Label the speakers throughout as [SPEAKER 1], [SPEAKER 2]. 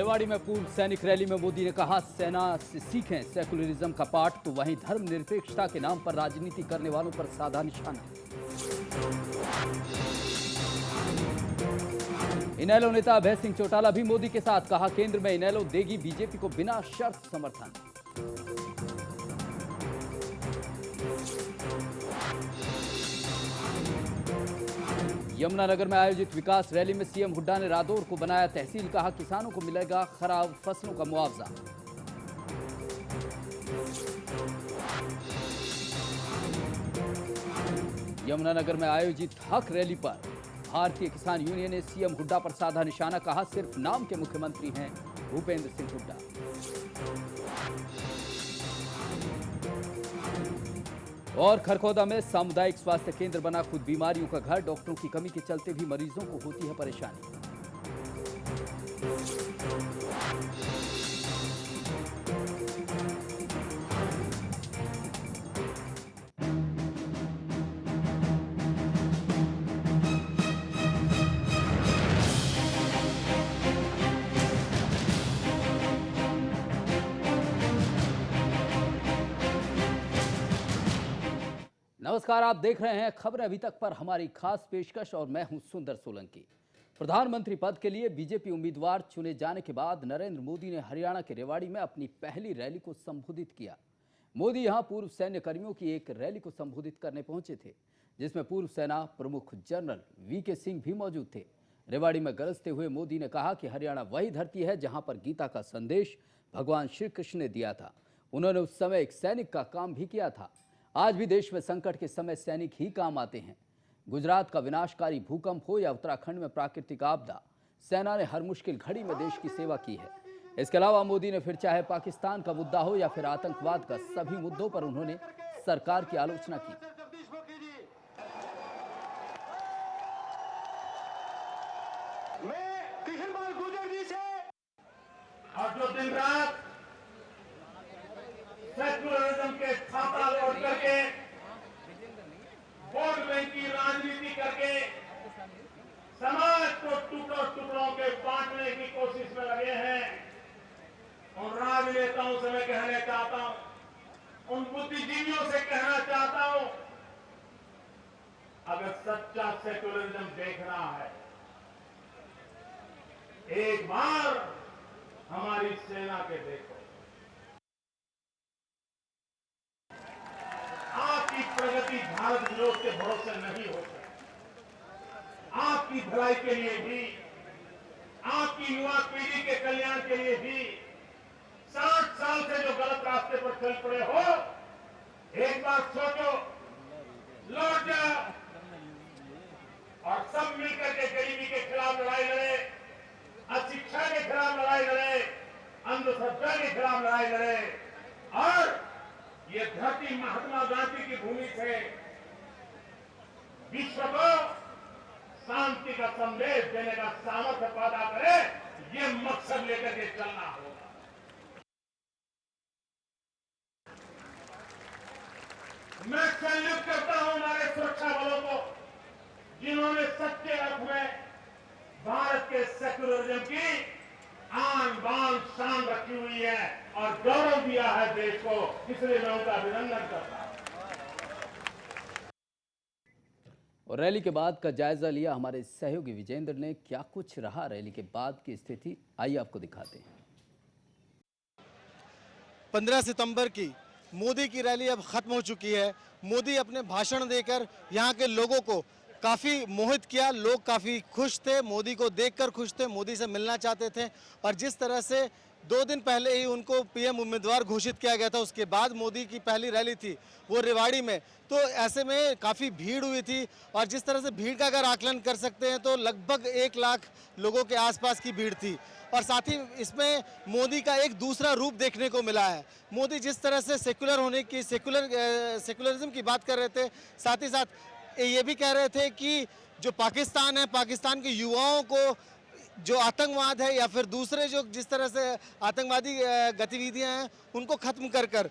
[SPEAKER 1] रेवाड़ी में पूर्व सैनिक रैली में मोदी ने कहा, सेना से सीखें सेकुलरिज्म का पाठ। तो वहीं धर्मनिरपेक्षता के नाम पर राजनीति करने वालों पर साधा निशाना। इनेलो नेता अभय सिंह चौटाला भी मोदी के साथ, कहा केंद्र में इनेलो देगी बीजेपी को बिना शर्त समर्थन। यमुनानगर में आयोजित विकास रैली में सीएम हुड्डा ने रादौर को बनाया तहसील, कहा किसानों को मिलेगा खराब फसलों का मुआवजा। यमुनानगर में आयोजित हक रैली पर भारतीय किसान यूनियन ने सीएम हुड्डा पर साधा निशाना, कहा सिर्फ नाम के मुख्यमंत्री हैं भूपेंद्र सिंह हुड्डा। और खरखौदा में सामुदायिक स्वास्थ्य केंद्र बना खुद बीमारियों का घर, डॉक्टरों की कमी के चलते भी मरीजों को होती है परेशानी। नमस्कार, आप देख रहे हैं खबरें अभी तक पर हमारी खास पेशकश और मैं हूं सुंदर सोलंकी। प्रधानमंत्री पद के लिए बीजेपी उम्मीदवार चुने जाने के बाद नरेंद्र मोदी ने हरियाणा के रेवाड़ी में अपनी पहली रैली को संबोधित किया। मोदी यहां पूर्व सैन्य कर्मियों की एक रैली को संबोधित करने पहुंचे थे, जिसमें पूर्व सेना प्रमुख जनरल वीके सिंह भी मौजूद थे। रेवाड़ी में गरजते हुए मोदी ने कहा कि हरियाणा वही धरती है जहां पर गीता का संदेश भगवान श्री कृष्ण ने दिया था। उन्होंने उस समय एक सैनिक का काम भी किया था। आज भी देश में संकट के समय सैनिक ही काम आते हैं। गुजरात का विनाशकारी भूकंप हो या उत्तराखंड में प्राकृतिक आपदा, सेना ने हर मुश्किल घड़ी में देश की सेवा की है। इसके अलावा मोदी ने फिर चाहे पाकिस्तान का मुद्दा हो या फिर आतंकवाद का, सभी मुद्दों पर उन्होंने सरकार की आलोचना की।
[SPEAKER 2] मैं किशनपाल गुर्जर जी से और जो दिन रात सेकुलरिज्म के छाता लौट करके वोट बैंक की राजनीति करके समाज को टुकड़ों के बांटने की कोशिश में लगे हैं। उन राजनेताओं से मैं कहना चाहता हूं, उन बुद्धिजीवियों से कहना चाहता हूं, अगर सच्चा सेकुलरिज्म देखना है, एक बार हमारी सेना के देखो। आपकी प्रगति भारत विरोध के भरोसे नहीं हो सकती। आपकी भलाई के लिए भी, आपकी युवा पीढ़ी के कल्याण के लिए भी 60 साल से जो गलत रास्ते पर चल पड़े हो, एक बार सोचो, लौट जाओ और सब मिलकर के गरीबी के खिलाफ लड़ाई लड़े, अशिक्षा के खिलाफ लड़ाई लड़े, अंधश्रद्धा के खिलाफ लड़ाई लड़े और ये धरती महात्मा गांधी की भूमि से विश्व को शांति का संदेश देने का सामर्थ्य पैदा करे, ये मकसद लेकर के चलना होगा। मैं सैल्यूट करता हूं हमारे सुरक्षा बलों को, जिन्होंने सच्चे अर्थ में भारत के सेकुलरिज्म की आन बान शान रखी हुई है और गौरव दिया है देश को, इसलिए मैं उनका अभिनंदन करता हूं।
[SPEAKER 1] और रैली के बाद का जायजा लिया हमारे सहयोगी विजेंद्र ने। क्या कुछ रहा रैली के बाद की स्थिति, आइए आपको दिखाते हैं।
[SPEAKER 3] 15 सितंबर की मोदी की रैली अब खत्म हो चुकी है। मोदी अपने भाषण देकर यहाँ के लोगों को काफ़ी मोहित किया। लोग काफ़ी खुश थे, मोदी को देखकर खुश थे, मोदी से मिलना चाहते थे। और जिस तरह से 2 दिन पहले ही उनको पीएम उम्मीदवार घोषित किया गया था, उसके बाद मोदी की पहली रैली थी वो रेवाड़ी में, तो ऐसे में काफ़ी भीड़ हुई थी। और जिस तरह से भीड़ का अगर आकलन कर सकते हैं तो लगभग 1 लाख लोगों के आसपास की भीड़ थी। और साथ ही इसमें मोदी का एक दूसरा रूप देखने को मिला है। मोदी जिस तरह से सेकुलर होने की, सेकुलरिज्म की बात कर रहे थे, साथ ही साथ ये भी कह रहे थे कि जो पाकिस्तान है, पाकिस्तान के युवाओं को जो आतंकवाद है या फिर दूसरे जो जिस तरह से आतंकवादी गतिविधियां हैं उनको खत्म कर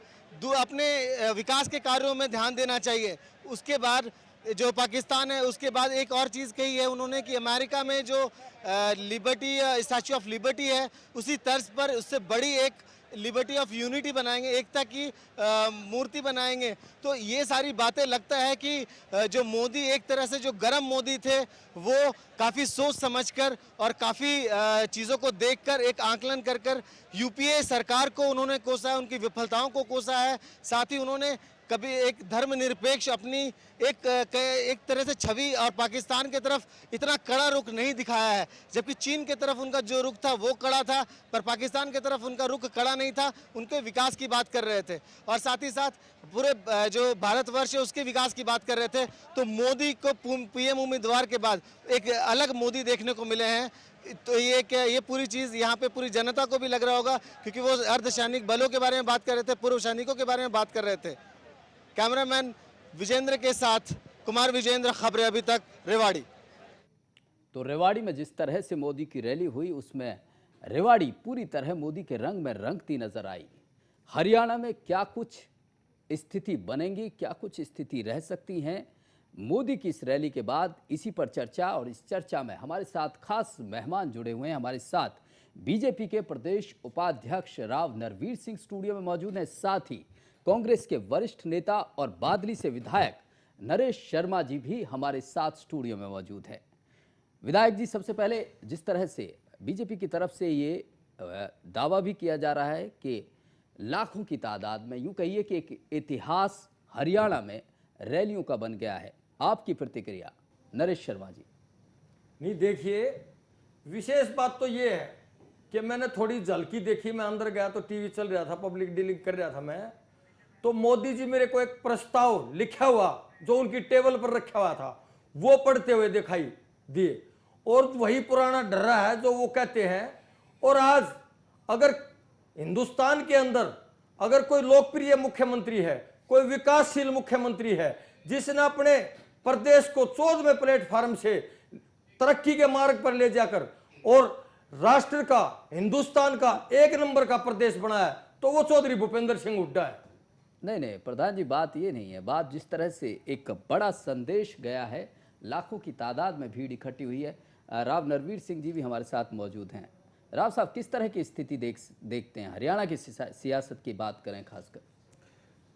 [SPEAKER 3] अपने विकास के कार्यों में ध्यान देना चाहिए। उसके बाद जो पाकिस्तान है उसके बाद एक और चीज़ कही है उन्होंने कि अमेरिका में जो लिबर्टी स्टैचू ऑफ लिबर्टी है उसी तर्ज पर उससे बड़ी एक लिबर्टी ऑफ यूनिटी बनाएंगे, एकता की मूर्ति बनाएंगे। तो ये सारी बातें लगता है कि जो मोदी एक तरह से जो गरम मोदी थे वो काफ़ी सोच समझकर और काफ़ी चीज़ों को देखकर एक आकलन कर कर यूपीए सरकार को उन्होंने कोसा है, उनकी विफलताओं को कोसा है। साथ ही उन्होंने कभी एक धर्मनिरपेक्ष अपनी एक तरह से छवि और पाकिस्तान की तरफ इतना कड़ा रुख नहीं दिखाया है, जबकि चीन की तरफ उनका जो रुख था वो कड़ा था, पर पाकिस्तान की तरफ उनका रुख कड़ा नहीं था। उनके विकास की बात कर रहे थे और साथ ही साथ पूरे जो भारतवर्ष है उसके विकास की बात कर रहे थे। तो मोदी को पीएम उम्मीदवार के बाद एक अलग मोदी देखने को मिले हैं। तो ये पूरी चीज़ यहाँ पे पूरी जनता को भी लग रहा होगा, क्योंकि वो अर्धसैनिक बलों के बारे में बात कर रहे थे, पूर्व सैनिकों के बारे में बात कर रहे थे। कैमरामैन विजेंद्र के साथ कुमार विजेंद्र, खबरें अभी तक, रेवाड़ी।
[SPEAKER 1] तो रेवाड़ी में जिस तरह से मोदी की रैली हुई उसमें रेवाड़ी पूरी तरह मोदी के रंग में रंगती नजर आई। हरियाणा में क्या कुछ स्थिति बनेगी, क्या कुछ स्थिति रह सकती हैं मोदी की इस रैली के बाद, इसी पर चर्चा। और इस चर्चा में हमारे साथ खास मेहमान जुड़े हुए हैं। हमारे साथ बीजेपी के प्रदेश उपाध्यक्ष राव नरवीर सिंह स्टूडियो में मौजूद हैं। साथ ही कांग्रेस के वरिष्ठ नेता और बादली से विधायक नरेश शर्मा जी भी हमारे साथ स्टूडियो में मौजूद है। विधायक जी, सबसे पहले जिस तरह से बीजेपी की तरफ से ये दावा भी किया जा रहा है कि लाखों की तादाद में, यूं कहिए कि एक इतिहास हरियाणा में रैलियों का बन गया है, आपकी प्रतिक्रिया नरेश शर्मा जी?
[SPEAKER 4] नहीं, देखिए, विशेष बात तो ये है कि मैंने थोड़ी झलकी देखी। मैं अंदर गया तो टीवी चल रहा था, पब्लिक डीलिंग कर रहा था मैं, तो मोदी जी मेरे को एक प्रस्ताव लिखा हुआ जो उनकी टेबल पर रखा हुआ था वो पढ़ते हुए दिखाई दिए, और वही पुराना डर्रा है जो वो कहते हैं। और आज अगर हिंदुस्तान के अंदर अगर कोई लोकप्रिय मुख्यमंत्री है, कोई विकासशील मुख्यमंत्री है, जिसने अपने प्रदेश को 14वें प्लेटफार्म से तरक्की के मार्ग पर ले जाकर और राष्ट्र का, हिंदुस्तान का एक नंबर का प्रदेश बनाया, तो वो चौधरी भूपेंद्र सिंह हुड्डा है।
[SPEAKER 1] नहीं, प्रधान जी, बात ये नहीं है। बात जिस तरह से एक बड़ा संदेश गया है, लाखों की तादाद में भीड़ इकट्ठी हुई है। राव नरवीर सिंह जी भी हमारे साथ मौजूद हैं। राव साहब, किस तरह की स्थिति देखते हैं हरियाणा की सियासत की बात करें खासकर?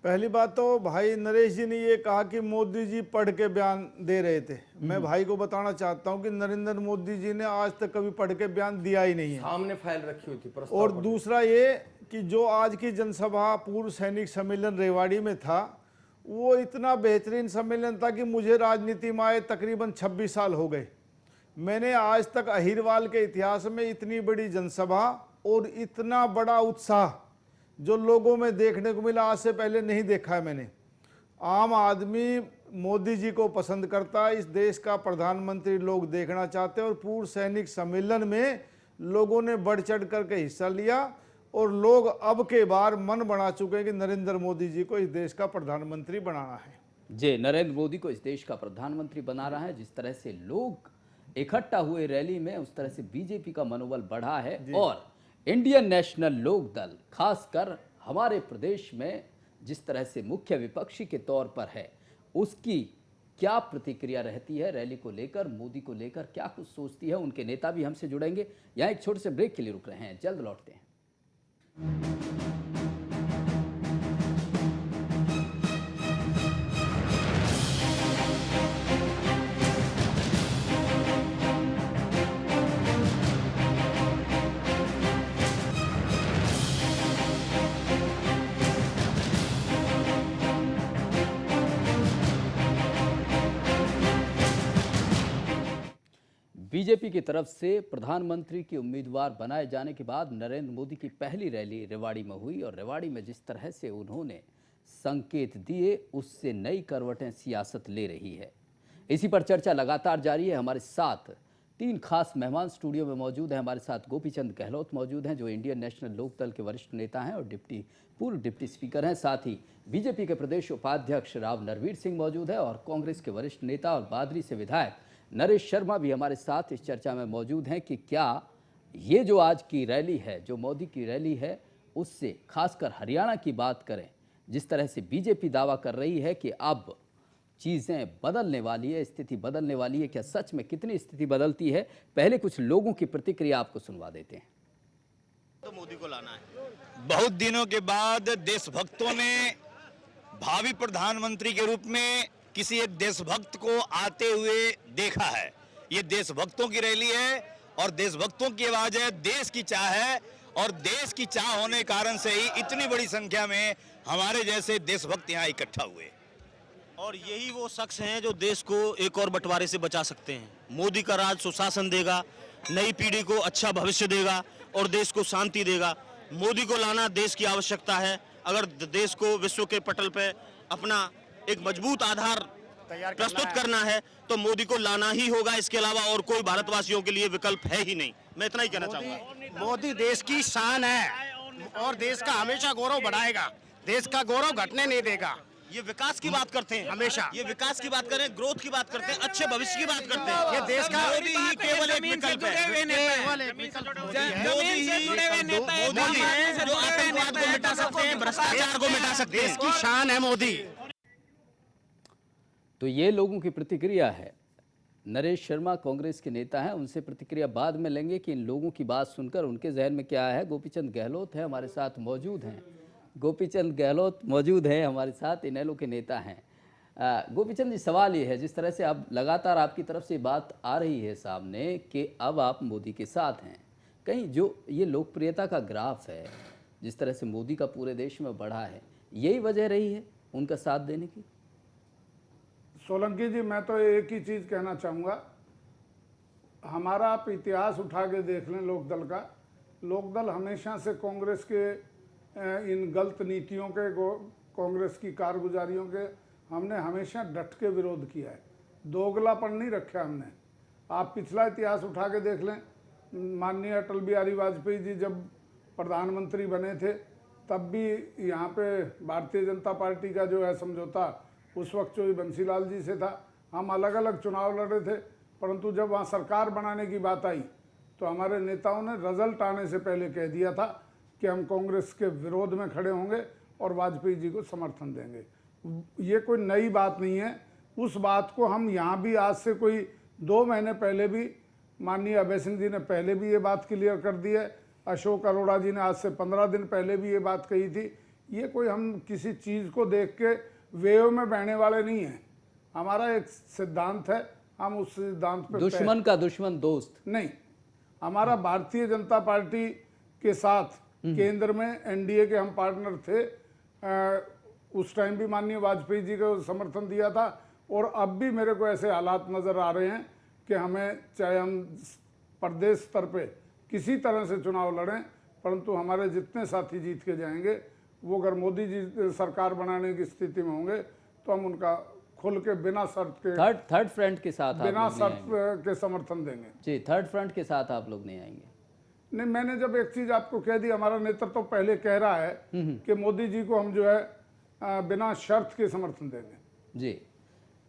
[SPEAKER 5] पहली बात तो भाई नरेश जी ने ये कहा कि मोदी जी पढ़ के बयान दे रहे थे। मैं भाई को बताना चाहता हूं कि नरेंद्र मोदी जी ने आज तक कभी पढ़ के बयान दिया ही नहीं है।
[SPEAKER 4] सामने फाइल रखी हुई थी प्रस्ताव।
[SPEAKER 5] और दूसरा ये कि जो आज की जनसभा पूर्व सैनिक सम्मेलन रेवाड़ी में था, वो इतना बेहतरीन सम्मेलन था कि मुझे राजनीति में आए तकरीबन 26 साल हो गए। मैंने आज तक अहिरवाल के इतिहास में इतनी बड़ी जनसभा और इतना बड़ा उत्साह जो लोगों में देखने को मिला आज से पहले नहीं देखा है मैंने। आम आदमी मोदी जी को पसंद करता है, इस देश का प्रधानमंत्री लोग देखना चाहते हैं, और पूर्व सैनिक सम्मेलन में लोगों ने बढ़ चढ़ करके हिस्सा लिया और लोग अब के बार मन बना चुके हैं कि नरेंद्र मोदी जी को इस देश का प्रधानमंत्री बनाना है।
[SPEAKER 1] जी, नरेंद्र मोदी को इस देश का प्रधानमंत्री बना रहा है। जिस तरह से लोग इकट्ठा हुए रैली में, उस तरह से बीजेपी का मनोबल बढ़ा है। और इंडियन नेशनल लोक दल खासकर हमारे प्रदेश में जिस तरह से मुख्य विपक्षी के तौर पर है, उसकी क्या प्रतिक्रिया रहती है रैली को लेकर, मोदी को लेकर क्या कुछ सोचती है? उनके नेता भी हमसे जुड़ेंगे। यहाँ एक छोटे से ब्रेक के लिए रुक रहे हैं, जल्द लौटते हैं। बीजेपी की तरफ से प्रधानमंत्री के उम्मीदवार बनाए जाने के बाद नरेंद्र मोदी की पहली रैली रेवाड़ी में हुई, और रेवाड़ी में जिस तरह से उन्होंने संकेत दिए, उससे नई करवटें सियासत ले रही है। इसी पर चर्चा लगातार जारी है। हमारे साथ 3 खास मेहमान स्टूडियो में मौजूद हैं। हमारे साथ गोपीचंद गहलोत मौजूद हैं, जो इंडियन नेशनल लोक दल के वरिष्ठ नेता हैं और पूर्व डिप्टी स्पीकर हैं। साथ ही बीजेपी के प्रदेश उपाध्यक्ष राव नरवीर सिंह मौजूद है, और कांग्रेस के वरिष्ठ नेता और बादली से विधायक नरेश शर्मा भी हमारे साथ इस चर्चा में मौजूद हैं कि क्या ये जो आज की रैली है, जो मोदी की रैली है, उससे खासकर हरियाणा की बात करें, जिस तरह से बीजेपी दावा कर रही है कि अब चीज़ें बदलने वाली है, स्थिति बदलने वाली है? क्या सच में कितनी स्थिति बदलती है? पहले कुछ लोगों की प्रतिक्रिया आपको सुनवा देते हैं।
[SPEAKER 6] तो मोदी को लाना है। बहुत दिनों के बाद देशभक्तों ने भावी प्रधानमंत्री के रूप में किसी एक देशभक्त को आते हुए देखा है। ये देशभक्तों की रैली है और देशभक्तों की आवाज है, देश की चाह है और देश की चाह होने के कारण से ही इतनी बड़ी संख्या में हमारे जैसे देशभक्त यहाँ इकट्ठा हुए।
[SPEAKER 7] और यही वो शख्स हैं जो देश को एक और बंटवारे से बचा सकते हैं। मोदी का राज सुशासन देगा, नई पीढ़ी को अच्छा भविष्य देगा और देश को शांति देगा। मोदी को लाना देश की आवश्यकता है। अगर देश को विश्व के पटल पे अपना एक मजबूत आधार प्रस्तुत करना है तो मोदी को लाना ही होगा। इसके अलावा और कोई भारतवासियों के लिए विकल्प है ही नहीं। मैं इतना ही कहना चाहूंगा।
[SPEAKER 8] मोदी देश की शान है और देश का हमेशा गौरव बढ़ाएगा, देश का गौरव घटने नहीं देगा।
[SPEAKER 7] ये विकास की बात करते हैं,
[SPEAKER 8] हमेशा
[SPEAKER 7] ये विकास की बात करें, ग्रोथ की बात करते हैं, अच्छे भविष्य की बात करते हैं।
[SPEAKER 8] ये देश का
[SPEAKER 7] मोदी ही केवल एक विकल्प है। मोदी ही है जो आतंकवाद को मिटा सकते हैं, भ्रष्टाचार को मिटा सकते हैं।
[SPEAKER 8] देश की शान है मोदी।
[SPEAKER 1] तो ये लोगों की प्रतिक्रिया है। नरेश शर्मा कांग्रेस के नेता हैं, उनसे प्रतिक्रिया बाद में लेंगे कि इन लोगों की बात सुनकर उनके जहन में क्या है। गोपीचंद गहलोत है हमारे साथ मौजूद हैं। गोपीचंद गहलोत मौजूद है हमारे साथ, इनेलो के नेता हैं। गोपीचंद जी, सवाल ये है, जिस तरह से अब लगातार आपकी तरफ से बात आ रही है सामने कि अब आप मोदी के साथ हैं, कहीं जो ये लोकप्रियता का ग्राफ है जिस तरह से मोदी का पूरे देश में बढ़ा है, यही वजह रही है उनका साथ देने की?
[SPEAKER 5] सोलंकी जी, मैं तो एक ही चीज़ कहना चाहूँगा, हमारा आप इतिहास उठा के देख लें लोकदल का। लोकदल हमेशा से कांग्रेस के इन गलत नीतियों के, कांग्रेस की कारगुजारियों के हमने हमेशा डट के विरोध किया है। दोगलापन नहीं रखा हमने। आप पिछला इतिहास उठा के देख लें, माननीय अटल बिहारी वाजपेयी जी जब प्रधानमंत्री बने थे तब भी यहाँ पे भारतीय जनता पार्टी का जो है समझौता उस वक्त जो बंसीलाल जी से था। हम अलग अलग चुनाव लड़े थे, परंतु जब वहाँ सरकार बनाने की बात आई तो हमारे नेताओं ने रिजल्ट आने से पहले कह दिया था कि हम कांग्रेस के विरोध में खड़े होंगे और वाजपेयी जी को समर्थन देंगे। ये कोई नई बात नहीं है। उस बात को हम यहाँ भी आज से कोई 2 महीने पहले भी माननीय अभय सिंह जी ने पहले भी ये बात क्लियर कर दी है। अशोक अरोड़ा जी ने आज से 15 दिन पहले भी ये बात कही थी। ये कोई हम किसी चीज़ को देख के वेव में बहने वाले नहीं हैं। हमारा एक सिद्धांत है, हम उस सिद्धांत पे
[SPEAKER 1] दुश्मन का दुश्मन दोस्त
[SPEAKER 5] नहीं। हमारा भारतीय जनता पार्टी के साथ केंद्र में एनडीए के हम पार्टनर थे। उस टाइम भी माननीय वाजपेयी जी को समर्थन दिया था और अब भी मेरे को ऐसे हालात नज़र आ रहे हैं कि हमें, चाहे हम प्रदेश स्तर पे किसी तरह से चुनाव लड़ें, परंतु हमारे जितने साथी जीत के जाएंगे वो अगर मोदी जी सरकार बनाने की स्थिति में होंगे तो हम उनका खुल के बिना शर्त के
[SPEAKER 1] थर्ड फ्रंट के साथ
[SPEAKER 5] बिना शर्त के समर्थन देंगे।
[SPEAKER 1] जी, थर्ड फ्रंट के साथ आप लोग नहीं आएंगे?
[SPEAKER 5] नहीं, मैंने जब एक चीज आपको कह दी, हमारा नेतृत्व तो पहले कह रहा है कि मोदी जी को हम जो है बिना शर्त के समर्थन देंगे।
[SPEAKER 1] जी,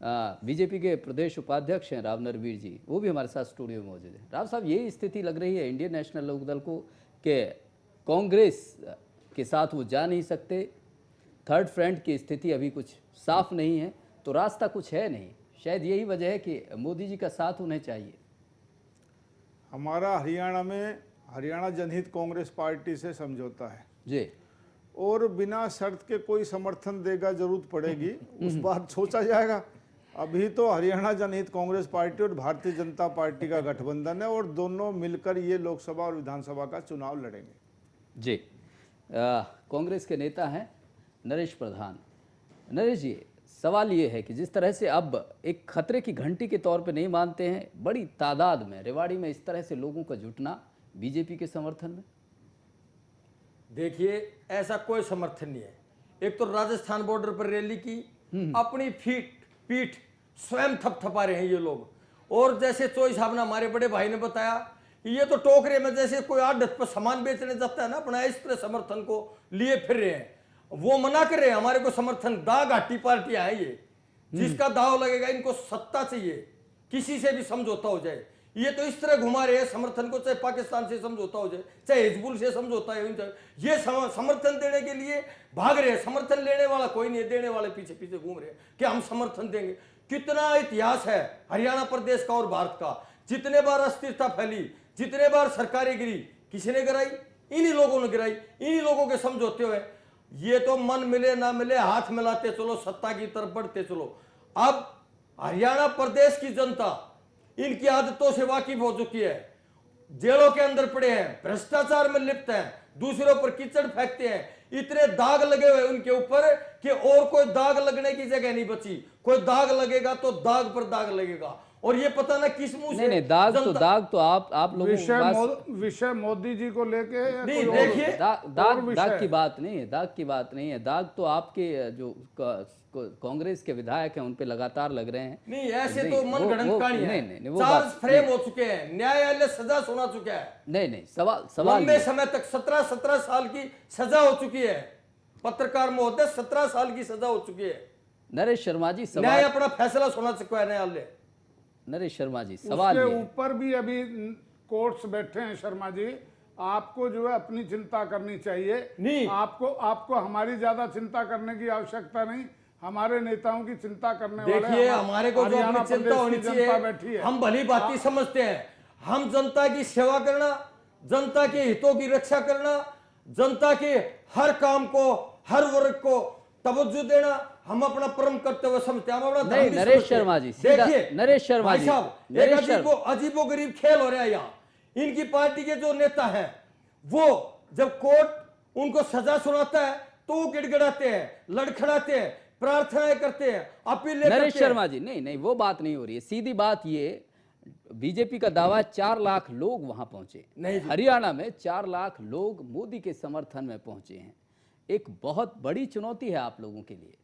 [SPEAKER 1] बीजेपी के प्रदेश उपाध्यक्ष हैं राव नरवीर जी, वो भी हमारे साथ स्टूडियो में मौजूद है। राव साहब, यही स्थिति लग रही है इंडियन नेशनल लोकदल को कि कांग्रेस के साथ वो जा नहीं सकते, थर्ड फ्रंट की स्थिति अभी कुछ साफ नहीं है, तो रास्ता कुछ है नहीं। शायद यही वजह है कि मोदी जी का साथ उन्हें चाहिए।
[SPEAKER 5] हमारा हरियाणा में हरियाणा जनहित कांग्रेस पार्टी से समझौता है
[SPEAKER 1] जी,
[SPEAKER 5] और बिना शर्त के कोई समर्थन देगा जरूरत पड़ेगी उस बात सोचा जाएगा। अभी तो हरियाणा जनहित कांग्रेस पार्टी और भारतीय जनता पार्टी का गठबंधन है और दोनों मिलकर ये लोकसभा और विधानसभा का चुनाव लड़ेंगे।
[SPEAKER 1] जी, कांग्रेस के नेता हैं नरेश प्रधान। नरेश जी, सवाल ये है कि जिस तरह से अब एक खतरे की घंटी के तौर पे नहीं मानते हैं, बड़ी तादाद में रेवाड़ी में इस तरह से लोगों का जुटना बीजेपी के समर्थन में?
[SPEAKER 4] देखिए, ऐसा कोई समर्थन नहीं है। एक तो राजस्थान बॉर्डर पर रैली की, अपनी पीठ स्वयं थपथपा रहे हैं ये लोग। और जैसे चोई साहब ने, हमारे बड़े भाई ने बताया, ये तो टोकरे में जैसे कोई आढ़त पर सामान बेचने जाता है ना अपना, इस तरह समर्थन को लिए फिर रहे हैं। वो मना कर रहे हैं हमारे को समर्थन। दाग घाटी पार्टियां हैं ये, जिसका दाव लगेगा इनको सत्ता चाहिए, किसी से भी समझौता हो जाए। ये तो इस तरह घुमा रहे हैं समर्थन को, चाहे पाकिस्तान से समझौता हो जाए, चाहे हिजबुल से समझौता है, ये समर्थन देने के लिए भाग रहे हैं। समर्थन लेने वाला कोई नहीं है, देने वाले पीछे पीछे घूम रहे हैं कि हम समर्थन देंगे। कितना इतिहास है हरियाणा प्रदेश का और भारत का, जितने बार अस्थिरता फैली, जितने बार सरकारें गिरी, किसने गिराई? इन्हीं लोगों ने गिराई, इन्हीं लोगों के समझौते हुए। ये तो मन मिले ना मिले हाथ मिलाते चलो, सत्ता की तरफ बढ़ते चलो। अब हरियाणा प्रदेश की जनता इनकी आदतों से वाकिफ हो चुकी है, जेलों के अंदर पड़े हैं, भ्रष्टाचार में लिप्त हैं, दूसरों पर कीचड़ फेंकते हैं, इतने दाग लगे हुए उनके ऊपर कि और कोई दाग लगने की जगह नहीं बची। कोई दाग लगेगा तो दाग पर दाग लगेगा, और ये पता ना किस मुंह से।
[SPEAKER 1] नहीं, दाग तो आप लोगों
[SPEAKER 5] विषय मोदी जी को लेके
[SPEAKER 4] नहीं, देखिए
[SPEAKER 1] दाग की बात नहीं है, दाग की बात नहीं है। दाग तो आपके जो कांग्रेस के विधायक हैं उन पे लगातार लग रहे हैं।
[SPEAKER 4] नहीं, ऐसे तो मनगढ़ंत कहानी है।
[SPEAKER 1] नहीं,
[SPEAKER 4] चार्ज फ्रेम हो चुके हैं, न्यायालय सजा सुना चुका है।
[SPEAKER 1] नहीं, सवाल
[SPEAKER 4] लंबे समय तक 17 साल की सजा हो चुकी है। पत्रकार महोदय 17 साल की सजा हो चुकी है।
[SPEAKER 1] नरेश शर्मा जी,
[SPEAKER 4] न्याय अपना फैसला सुना चुका है न्यायालय।
[SPEAKER 1] नरेश शर्मा जी, सवाल
[SPEAKER 5] उसके ऊपर भी अभी कोर्ट्स बैठे हैं। शर्मा जी, आपको जो है अपनी चिंता करनी चाहिए।
[SPEAKER 4] नहीं,
[SPEAKER 5] आपको हमारी ज्यादा चिंता करने की आवश्यकता नहीं, हमारे नेताओं की चिंता करने वाले
[SPEAKER 4] देखिए हमारे को जो अपनी चिंता होनी चाहिए, हम भली बात समझते हैं। हम जनता की सेवा करना, जनता के हितों की रक्षा करना, जनता के हर काम को, हर वर्ग को तवज्जो देना हम अपना परम कर्तव्य समझते हैं। हम अपना
[SPEAKER 1] नहीं, नरेश शर्मा जी,
[SPEAKER 4] देखिए
[SPEAKER 1] नरेश शर्मा जी,
[SPEAKER 4] साहब, एक अजीबोगरीब खेल हो रहा है यहाँ। इनकी पार्टी के जो नेता हैं वो जब कोर्ट उनको सजा सुनाता है तो वो गिड़गिड़ाते हैं, लड़खड़ाते हैं, प्रार्थनाएं करते हैं, अपीलें करते हैं।
[SPEAKER 1] नरेश शर्मा जी, नहीं, वो बात नहीं हो रही है। सीधी बात ये, बीजेपी का दावा 4 लाख लोग वहां पहुंचे। हरियाणा में 4 लाख लोग मोदी के समर्थन में पहुंचे हैं। एक बहुत बड़ी चुनौती है आप लोगों के लिए।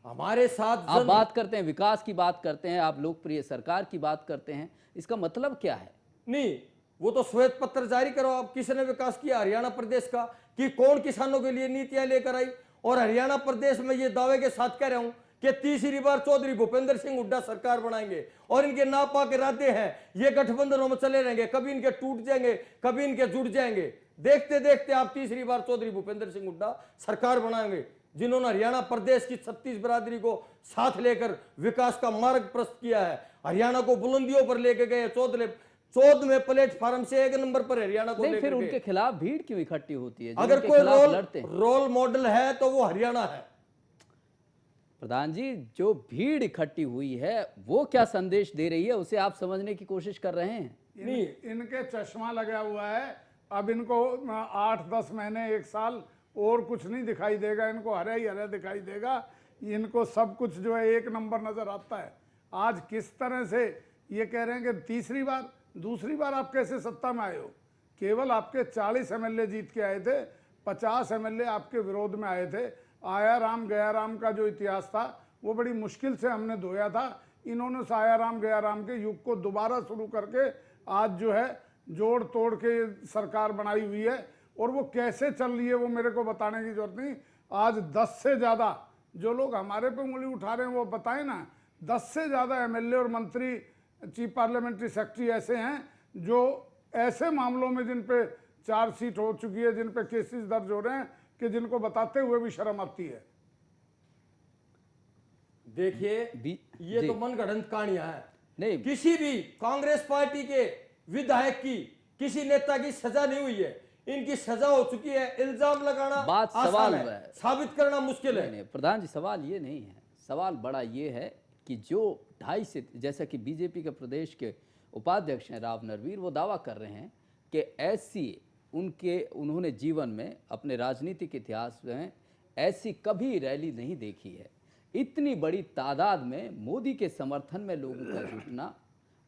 [SPEAKER 4] हमारे साथ
[SPEAKER 1] आप बात करते हैं, विकास की बात करते हैं, आप लोकप्रिय सरकार की बात करते हैं, इसका मतलब क्या है?
[SPEAKER 4] नहीं, वो तो श्वेत पत्र जारी करो। आप किसने विकास किया हरियाणा प्रदेश का? कि कौन किसानों के लिए नीतियां लेकर आई? और हरियाणा प्रदेश में ये दावे के साथ कह रहा हूं कि तीसरी बार चौधरी भूपेंद्र सिंह हुड्डा सरकार बनाएंगे, और इनके नापाक इरादे हैं, ये गठबंधनों में चले रहेंगे, कभी इनके टूट जाएंगे, कभी इनके जुड़ जाएंगे। देखते देखते आप तीसरी बार चौधरी भूपेंद्र सिंह हुड्डा सरकार बनाएंगे, जिन्होंने हरियाणा प्रदेश की 36 बिरादरी को साथ लेकर विकास का मार्ग प्रशस्त किया है, हरियाणा को बुलंदियों पर लेके गए। 14वें प्लेटफॉर्म से 1 नंबर पर हरियाणा को लेकर
[SPEAKER 1] फिर उनके खिलाफ भीड़ क्यों इकट्ठी होती है?
[SPEAKER 4] अगर कोई रोल मॉडल है तो वो हरियाणा है।
[SPEAKER 1] प्रधान जी, जो भीड़ इकट्ठी हुई है वो क्या संदेश दे रही है, उसे आप समझने की कोशिश कर रहे हैं?
[SPEAKER 5] नहीं, इनके चश्मा लगा हुआ है। अब इनको 8-10 महीने, 1 साल और कुछ नहीं दिखाई देगा, इनको हरा ही हरा दिखाई देगा। इनको सब कुछ जो है 1 नंबर नजर आता है। आज किस तरह से ये कह रहे हैं कि तीसरी बार, दूसरी बार आप कैसे सत्ता में आए हो? केवल आपके 40 एमएलए जीत के आए थे, 50 एमएलए आपके विरोध में आए थे। आया राम गया राम का जो इतिहास था वो बड़ी मुश्किल से हमने धोया था। इन्होंने उस आया राम गया राम के युग को दोबारा शुरू करके आज जो है जोड़ तोड़ के सरकार बनाई हुई है। और वो कैसे चल रही है वो मेरे को बताने की जरूरत नहीं। आज 10 से ज़्यादा जो लोग हमारे पे उंगली उठा रहे हैं वो बताएं ना। 10 से ज़्यादा एमएलए और मंत्री, चीफ पार्लियामेंट्री सेक्रेटरी ऐसे हैं जो ऐसे मामलों में जिन पे चार्जशीट हो चुकी है, जिन पे केसेस दर्ज हो रहे हैं, कि जिनको बताते हुए भी शर्म आती है।
[SPEAKER 4] देखिए, ये तो मनगढ़ंत कहानियां हैं।
[SPEAKER 1] नहीं,
[SPEAKER 4] किसी भी कांग्रेस पार्टी के विधायक की, किसी नेता की सजा नहीं हुई है। इनकी सजा हो चुकी है। इल्जाम लगाना
[SPEAKER 1] बात
[SPEAKER 4] सवाल है, साबित करना मुश्किल है।
[SPEAKER 1] नहीं, प्रधान जी, सवाल ये नहीं है। सवाल बड़ा ये है कि जो 2.5 से, जैसा कि बीजेपी के प्रदेश के उपाध्यक्ष हैं राव नरवीर, वो दावा कर रहे हैं कि ऐसी उन्होंने जीवन में, अपने राजनीतिक इतिहास में ऐसी कभी रैली नहीं देखी है। इतनी बड़ी तादाद में मोदी के समर्थन में लोगों का जुटना,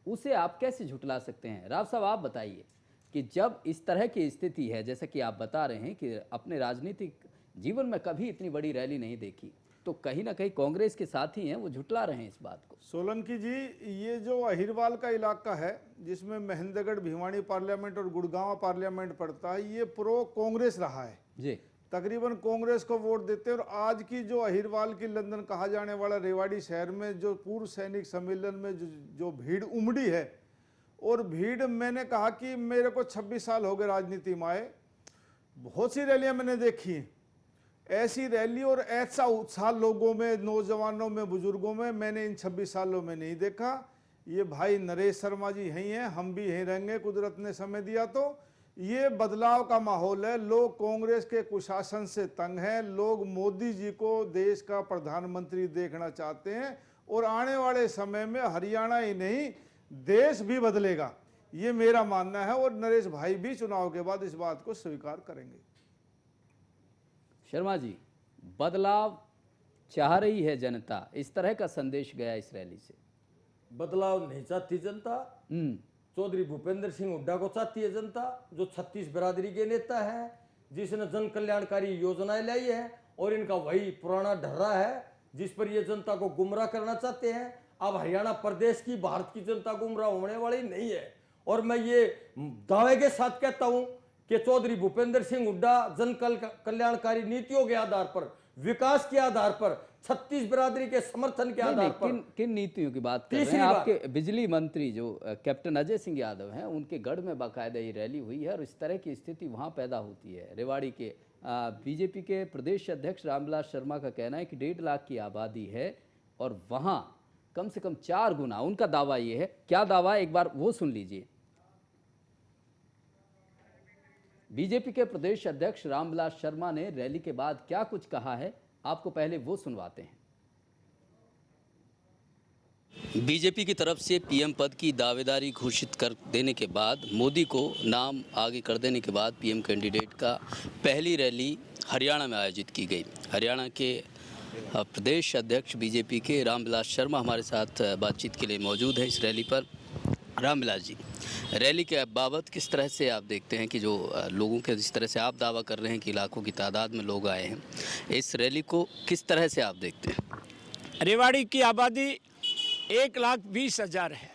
[SPEAKER 1] उसे आप कैसे झुटला सकते हैं? राव साहब, आप बताइए कि जब इस तरह की स्थिति है, जैसा कि आप बता रहे हैं कि अपने राजनीतिक जीवन में कभी इतनी बड़ी रैली नहीं देखी, तो कहीं ना कहीं कांग्रेस के साथी हैं वो झुटला रहे हैं इस बात को।
[SPEAKER 5] सोलंकी जी, ये जो अहिरवाल का इलाका है जिसमें महेंद्रगढ़, भिवानी पार्लियामेंट और गुड़गांव पार्लियामेंट पड़ता है, ये प्रो कांग्रेस रहा है
[SPEAKER 1] जी।
[SPEAKER 5] तकरीबन कांग्रेस को वोट देते हैं। और आज की जो अहिरवाल की लंदन कहा जाने वाला रेवाड़ी शहर में जो पूर्व सैनिक सम्मेलन में जो भीड़ उमड़ी है, और भीड़, मैंने कहा कि मेरे को 26 साल हो गए राजनीति में आए, बहुत सी रैलियां मैंने देखी, ऐसी रैली और ऐसा उत्साह लोगों में, नौजवानों में, बुजुर्गों में मैंने इन 26 सालों में नहीं देखा। ये भाई नरेश शर्मा जी यहीं हैं, हम भी यहीं रहेंगे, कुदरत ने समय दिया तो। ये बदलाव का माहौल है, लोग कांग्रेस के कुशासन से तंग हैं, लोग मोदी जी को देश का प्रधानमंत्री देखना चाहते हैं और आने वाले समय में हरियाणा ही नहीं देश भी बदलेगा, ये मेरा मानना है। और नरेश भाई भी चुनाव के बाद इस बात को स्वीकार करेंगे।
[SPEAKER 1] शर्मा जी, बदलाव चाह रही है जनता, इस तरह का संदेश गया इस रैली से।
[SPEAKER 4] बदलाव नहीं चाहती जनता, चौधरी भूपेंद्र सिंह हुड्डा को चाहती है जनता, जो 36 बिरादरी के नेता है, जिसने जन कल्याणकारी योजनाएं लाई है, और इनका वही पुराना ढर्रा है जिस पर ये जनता को गुमराह करना चाहते हैं। अब हरियाणा प्रदेश की, भारत की जनता गुमराह होने वाली नहीं है। और मैं ये दावे के साथ कहता हूं कि चौधरी भूपेंद्र सिंह हुड्डा जन कल्याणकारी नीतियों के आधार पर, विकास के आधार पर, 36 बिरादरी के समर्थन के आधार पर।
[SPEAKER 1] किन नीतियों की बात कर रहे हैं? आपके बिजली मंत्री जो कैप्टन अजय सिंह यादव हैं, उनके गढ़ में बाकायदा ये रैली हुई है और इस तरह की स्थिति वहां पैदा होती है। रेवाड़ी के बीजेपी के प्रदेश अध्यक्ष रामविलास शर्मा का कहना है कि 1.5 लाख की आबादी है और वहां कम से कम 4 गुना, उनका दावा ये है। क्या दावा है, एक बार वो सुन लीजिए। बीजेपी के प्रदेश अध्यक्ष रामविलास शर्मा ने रैली के बाद क्या कुछ कहा है, आपको पहले वो सुनवाते हैं।
[SPEAKER 9] बीजेपी की तरफ से पीएम पद की दावेदारी घोषित कर देने के बाद, मोदी को नाम आगे कर देने के बाद पीएम कैंडिडेट का पहली रैली हरियाणा में आयोजित की गई। हरियाणा के प्रदेश अध्यक्ष बीजेपी के रामविलास शर्मा हमारे साथ बातचीत के लिए मौजूद है इस रैली पर। रामविलास जी, रैली के बाबत किस तरह से आप देखते हैं कि जो लोगों के, जिस तरह से आप दावा कर रहे हैं कि लाखों की तादाद में लोग आए हैं, इस रैली को किस तरह से आप देखते हैं?
[SPEAKER 10] रेवाड़ी की आबादी 1,20,000 है।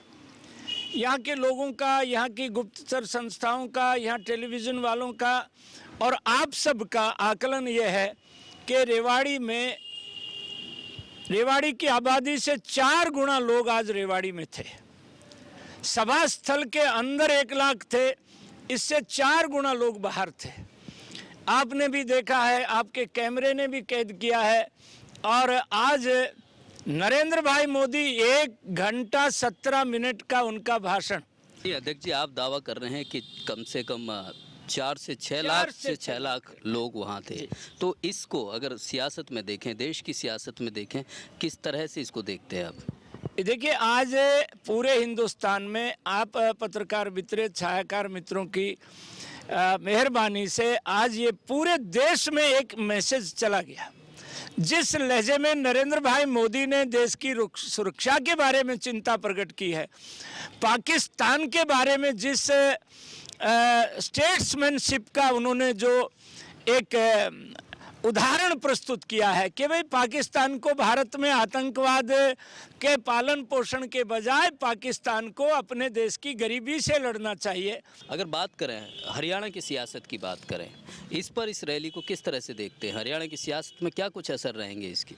[SPEAKER 10] यहाँ के लोगों का, यहाँ की गुप्तचर संस्थाओं का, यहाँ टेलीविज़न वालों का और आप सब का आकलन ये है कि रेवाड़ी की आबादी से 4 गुना लोग आज रेवाड़ी में थे। सभा स्थल के अंदर 1 लाख थे, इससे 4 गुना लोग बाहर थे। आपने भी देखा है, आपके कैमरे ने भी कैद किया है। और आज नरेंद्र भाई मोदी 1 घंटा 17 मिनट का उनका भाषण।
[SPEAKER 9] अध्यक्ष जी, आप दावा कर रहे हैं कि कम से कम 4 से 6 लाख लोग वहाँ थे, तो इसको अगर सियासत में देखें, देश की सियासत में देखें, किस तरह से इसको देखते हैं आप?
[SPEAKER 10] देखिए, आज पूरे हिंदुस्तान में आप पत्रकार मित्र, छायाकार मित्रों की मेहरबानी से आज ये पूरे देश में एक मैसेज चला गया। जिस लहजे में नरेंद्र भाई मोदी ने देश की सुरक्षा के बारे में चिंता प्रकट की है, पाकिस्तान के बारे में जिस स्टेट्समैनशिप का उन्होंने जो एक उदाहरण प्रस्तुत किया है कि भाई पाकिस्तान को, भारत में आतंकवाद के पालन पोषण के बजाय पाकिस्तान को अपने देश की गरीबी से लड़ना चाहिए।
[SPEAKER 9] अगर बात करें हरियाणा की सियासत की बात करें, इस पर इस रैली को किस तरह से देखते हैं? हरियाणा की सियासत में क्या कुछ असर रहेंगे इसकी?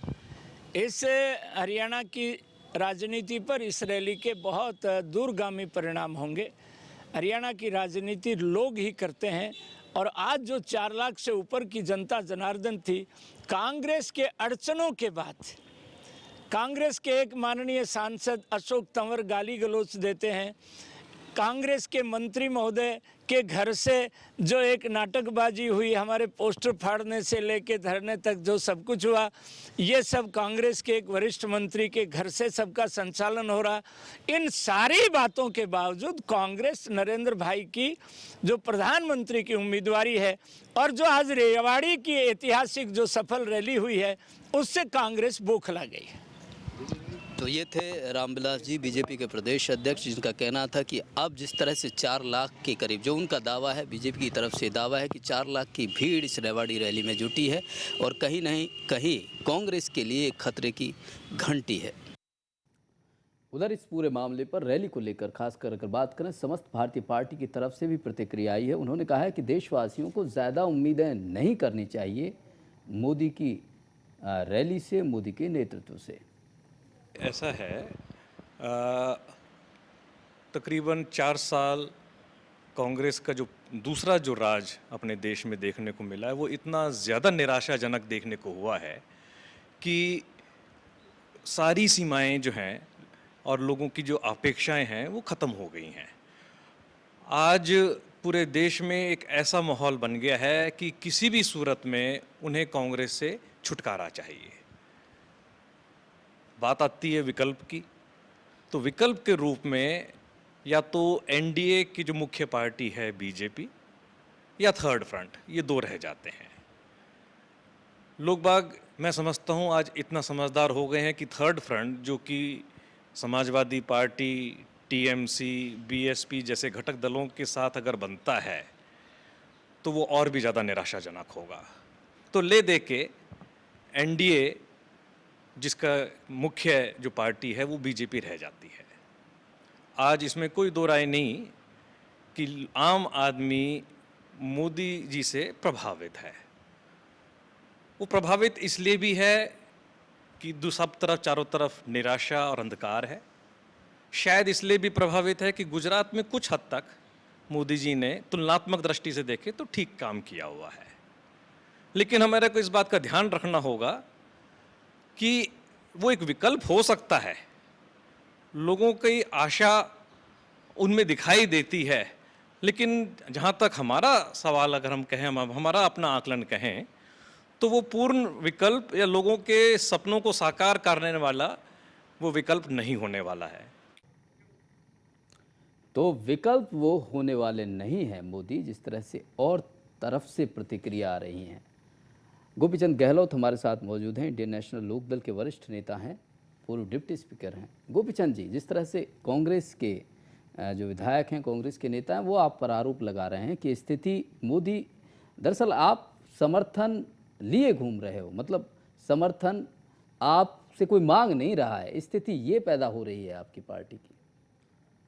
[SPEAKER 10] इस हरियाणा की राजनीति पर इस रैली के बहुत दूरगामी परिणाम होंगे। हरियाणा की राजनीति लोग ही करते हैं और आज जो 4 लाख से ऊपर की जनता जनार्दन थी, कांग्रेस के अड़चनों के बाद कांग्रेस के एक माननीय सांसद अशोक तंवर गाली गलौच देते हैं, कांग्रेस के मंत्री महोदय के घर से जो एक नाटकबाजी हुई, हमारे पोस्टर फाड़ने से लेके धरने तक जो सब कुछ हुआ, ये सब कांग्रेस के एक वरिष्ठ मंत्री के घर से सबका संचालन हो रहा। इन सारी बातों के बावजूद कांग्रेस नरेंद्र भाई की जो प्रधानमंत्री की उम्मीदवारी है और जो आज रेवाड़ी की ऐतिहासिक जो सफल रैली हुई है, उससे कांग्रेस बौखला गई है।
[SPEAKER 9] तो ये थे रामविलास जी, बीजेपी के प्रदेश अध्यक्ष, जिनका कहना था कि अब जिस तरह से 4 लाख के करीब, जो उनका दावा है, बीजेपी की तरफ से दावा है कि 4 लाख की भीड़ इस रेवाड़ी रैली में जुटी है और कहीं नहीं कहीं कांग्रेस के लिए एक खतरे की घंटी है।
[SPEAKER 1] उधर इस पूरे मामले पर रैली को लेकर खासकर अगर बात करें, समस्त भारतीय पार्टी की तरफ से भी प्रतिक्रिया आई है। उन्होंने कहा है कि देशवासियों को ज़्यादा उम्मीदें नहीं करनी चाहिए मोदी की रैली से, मोदी के नेतृत्व से।
[SPEAKER 11] ऐसा है, तकरीबन 4 साल कांग्रेस का जो दूसरा जो राज अपने देश में देखने को मिला है वो इतना ज़्यादा निराशाजनक देखने को हुआ है कि सारी सीमाएं जो हैं और लोगों की जो अपेक्षाएं हैं वो ख़त्म हो गई हैं। आज पूरे देश में एक ऐसा माहौल बन गया है कि किसी भी सूरत में उन्हें कांग्रेस से छुटकारा चाहिए। बात आती है विकल्प की, तो विकल्प के रूप में या तो एनडीए की जो मुख्य पार्टी है बीजेपी या थर्ड फ्रंट, ये दो रह जाते हैं। लोग बाग, मैं समझता हूँ, आज इतना समझदार हो गए हैं कि थर्ड फ्रंट जो कि समाजवादी पार्टी, टीएमसी, बीएसपी जैसे घटक दलों के साथ अगर बनता है तो वो और भी ज़्यादा निराशाजनक होगा। तो ले दे के एनडीए जिसका मुख्य जो पार्टी है वो बीजेपी रह जाती है। आज इसमें कोई दो राय नहीं कि आम आदमी मोदी जी से प्रभावित है। वो प्रभावित इसलिए भी है कि सब तरफ, चारों तरफ निराशा और अंधकार है। शायद इसलिए भी प्रभावित है कि गुजरात में कुछ हद तक मोदी जी ने तुलनात्मक दृष्टि से देखे तो ठीक काम किया हुआ है। लेकिन हमारे को इस बात का ध्यान रखना होगा कि वो एक विकल्प हो सकता है, लोगों की आशा उनमें दिखाई देती है, लेकिन जहाँ तक हमारा सवाल अगर हम कहें, हमारा अपना आकलन कहें, तो वो पूर्ण विकल्प या लोगों के सपनों को साकार करने वाला वो विकल्प नहीं होने वाला है।
[SPEAKER 1] तो विकल्प वो होने वाले नहीं हैं मोदी, जिस तरह से और तरफ से प्रतिक्रिया आ रही हैं। गोपीचंद गहलोत हमारे साथ मौजूद हैं, इंडियन नेशनल लोकदल के वरिष्ठ नेता हैं, पूर्व डिप्टी स्पीकर हैं। गोपीचंद जी, जिस तरह से कांग्रेस के जो विधायक हैं, कांग्रेस के नेता हैं, वो आप पर आरोप लगा रहे हैं कि स्थिति मोदी, दरअसल आप समर्थन लिए घूम रहे हो, मतलब समर्थन आपसे कोई मांग नहीं रहा है, स्थिति ये पैदा हो रही है आपकी पार्टी की।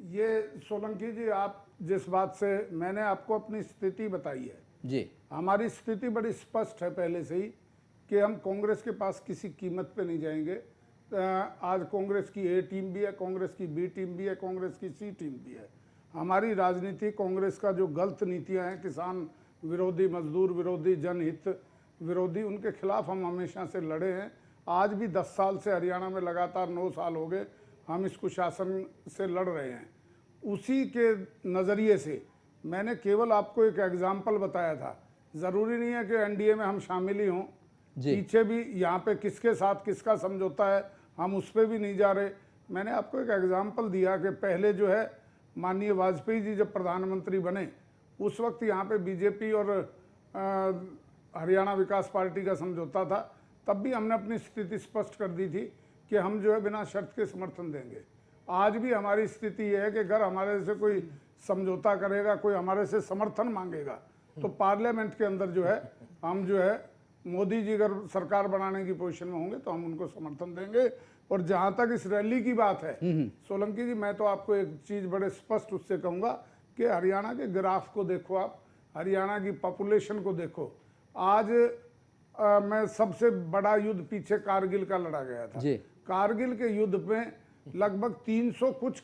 [SPEAKER 5] ये सोलंकी जी, आप जिस बात से मैंने आपको अपनी स्थिति बताई है
[SPEAKER 1] जी,
[SPEAKER 5] हमारी स्थिति बड़ी स्पष्ट है पहले से ही कि हम कांग्रेस के पास किसी कीमत पे नहीं जाएंगे। आज कांग्रेस की ए टीम भी है, कांग्रेस की बी टीम भी है, कांग्रेस की सी टीम भी है। हमारी राजनीति, कांग्रेस का जो गलत नीतियां हैं, किसान विरोधी, मजदूर विरोधी, जनहित विरोधी, उनके खिलाफ हम हमेशा से लड़े हैं। आज भी 10 साल से हरियाणा में लगातार 9 साल हो गए हम इस कुशासन से लड़ रहे हैं। उसी के नज़रिए से मैंने केवल आपको एक एग्जाम्पल बताया था। ज़रूरी नहीं है कि एनडीए में हम शामिल ही हों, पीछे भी यहाँ पे किसके साथ किसका समझौता है हम उस पर भी नहीं जा रहे। मैंने आपको एक एग्जाम्पल दिया कि पहले जो है माननीय वाजपेयी जी जब प्रधानमंत्री बने उस वक्त यहाँ पे बीजेपी और हरियाणा विकास पार्टी का समझौता था। तब भी हमने अपनी स्थिति स्पष्ट कर दी थी कि हम जो है बिना शर्त के समर्थन देंगे। आज भी हमारी स्थिति यह है कि अगर हमारे से कोई समझौता करेगा, कोई हमारे से समर्थन मांगेगा, तो पार्लियामेंट के अंदर जो है हम जो है मोदी जी अगर सरकार बनाने की पोजीशन में होंगे तो हम उनको समर्थन देंगे। और जहां तक इस रैली की बात है सोलंकी जी, मैं तो आपको एक चीज़ बड़े स्पष्ट उससे कहूँगा कि हरियाणा के ग्राफ को देखो, आप हरियाणा की पॉपुलेशन को देखो। आज मैं सबसे बड़ा युद्ध पीछे कारगिल का लड़ा गया था। कारगिल के युद्ध में लगभग 300 कुछ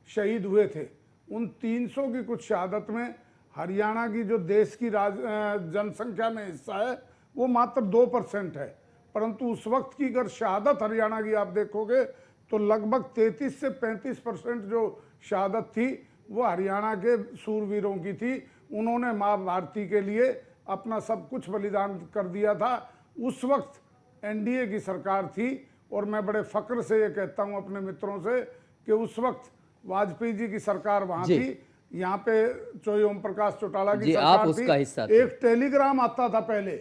[SPEAKER 5] शहीद हुए थे। उन 300 की कुछ शहादत में हरियाणा की जो देश की जनसंख्या में हिस्सा है वो मात्र 2% है, परंतु उस वक्त की अगर शहादत हरियाणा की आप देखोगे तो लगभग 33 से 35% जो शहादत थी वो हरियाणा के सूरवीरों की थी। उन्होंने माँ भारती के लिए अपना सब कुछ बलिदान कर दिया था। उस वक्त एनडीए की सरकार थी और मैं बड़े फक्र से ये कहता हूँ अपने मित्रों से कि उस वक्त वाजपेयी जी की सरकार वहाँ थी, यहाँ पे चौधरी ओम प्रकाश चौटाला की सरकार थी। एक टेलीग्राम आता था पहले।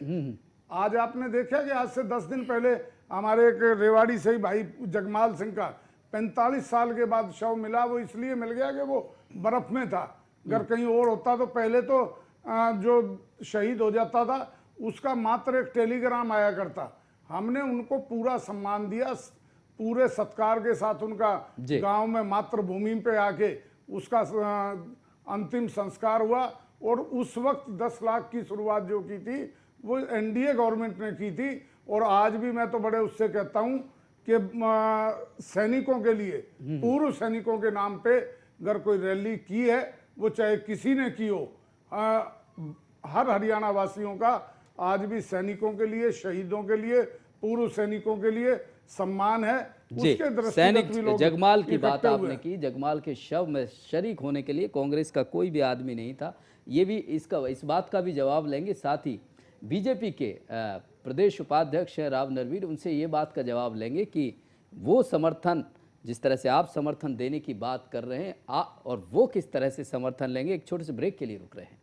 [SPEAKER 5] आज आपने देखा कि आज से 10 दिन पहले हमारे एक रेवाड़ी से ही भाई जगमाल सिंह का 45 साल के बाद शव मिला। वो इसलिए मिल गया कि वो बर्फ में था। अगर कहीं और होता तो पहले तो जो शहीद हो जाता था उसका मात्र एक टेलीग्राम आया करता। हमने उनको पूरा सम्मान दिया, पूरे सत्कार के साथ उनका गांव में मातृभूमि पे आके उसका अंतिम संस्कार हुआ। और उस वक्त 10 लाख की शुरुआत जो की थी वो एनडीए गवर्नमेंट ने की थी। और आज भी मैं तो बड़े उससे कहता हूं कि सैनिकों के लिए, पूर्व सैनिकों के नाम पे अगर कोई रैली की है, वो चाहे किसी ने की हो, हर हरियाणा वासियों का आज भी सैनिकों के लिए, शहीदों के लिए, पूर्व सैनिकों के लिए सम्मान है।
[SPEAKER 1] जी, सैनिक जगमाल की बात आपने की। जगमाल के शव में शरीक होने के लिए कांग्रेस का कोई भी आदमी नहीं था। ये भी इस बात का भी जवाब लेंगे। साथ ही बीजेपी के प्रदेश उपाध्यक्ष हैं राव नरवीर, उनसे ये बात का जवाब लेंगे कि वो समर्थन, जिस तरह से आप समर्थन देने की बात कर रहे हैं, और वो किस तरह से समर्थन लेंगे। एक छोटे से ब्रेक के लिए रुक रहे हैं।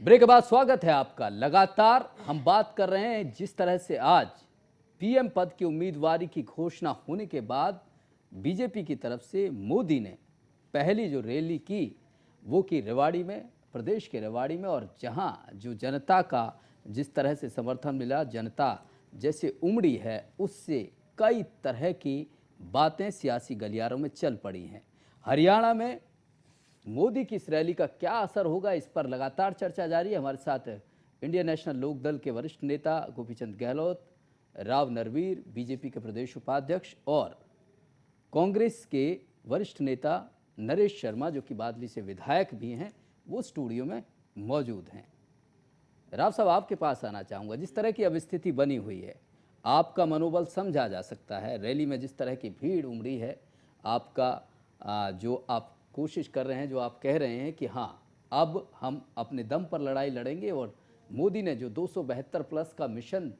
[SPEAKER 1] ब्रेक के बाद स्वागत है आपका। लगातार हम बात कर रहे हैं जिस तरह से आज पीएम पद की उम्मीदवारी की घोषणा होने के बाद बीजेपी की तरफ से मोदी ने पहली जो रैली की वो की रेवाड़ी में, प्रदेश के रेवाड़ी में, और जहां जो जनता का जिस तरह से समर्थन मिला, जनता जैसे उमड़ी है, उससे कई तरह की बातें सियासी गलियारों में चल पड़ी हैं। हरियाणा में मोदी की इस रैली का क्या असर होगा, इस पर लगातार चर्चा जारी है। हमारे साथ इंडियन नेशनल लोकदल के वरिष्ठ नेता गोपीचंद गहलोत, राव नरवीर, बीजेपी के प्रदेश उपाध्यक्ष, और कांग्रेस के वरिष्ठ नेता नरेश शर्मा, जो कि बादली से विधायक भी हैं, वो स्टूडियो में मौजूद हैं। राव साहब, आपके पास आना चाहूँगा। जिस तरह की अब स्थिति बनी हुई है, आपका मनोबल समझा जा सकता है। रैली में जिस तरह की भीड़ उमड़ी है, आपका जो आप कोशिश कर रहे हैं, जो आप कह रहे हैं कि हाँ, अब हम अपने दम पर लड़ाई लड़ेंगे, और मोदी ने जो 272 प्लस का मिशन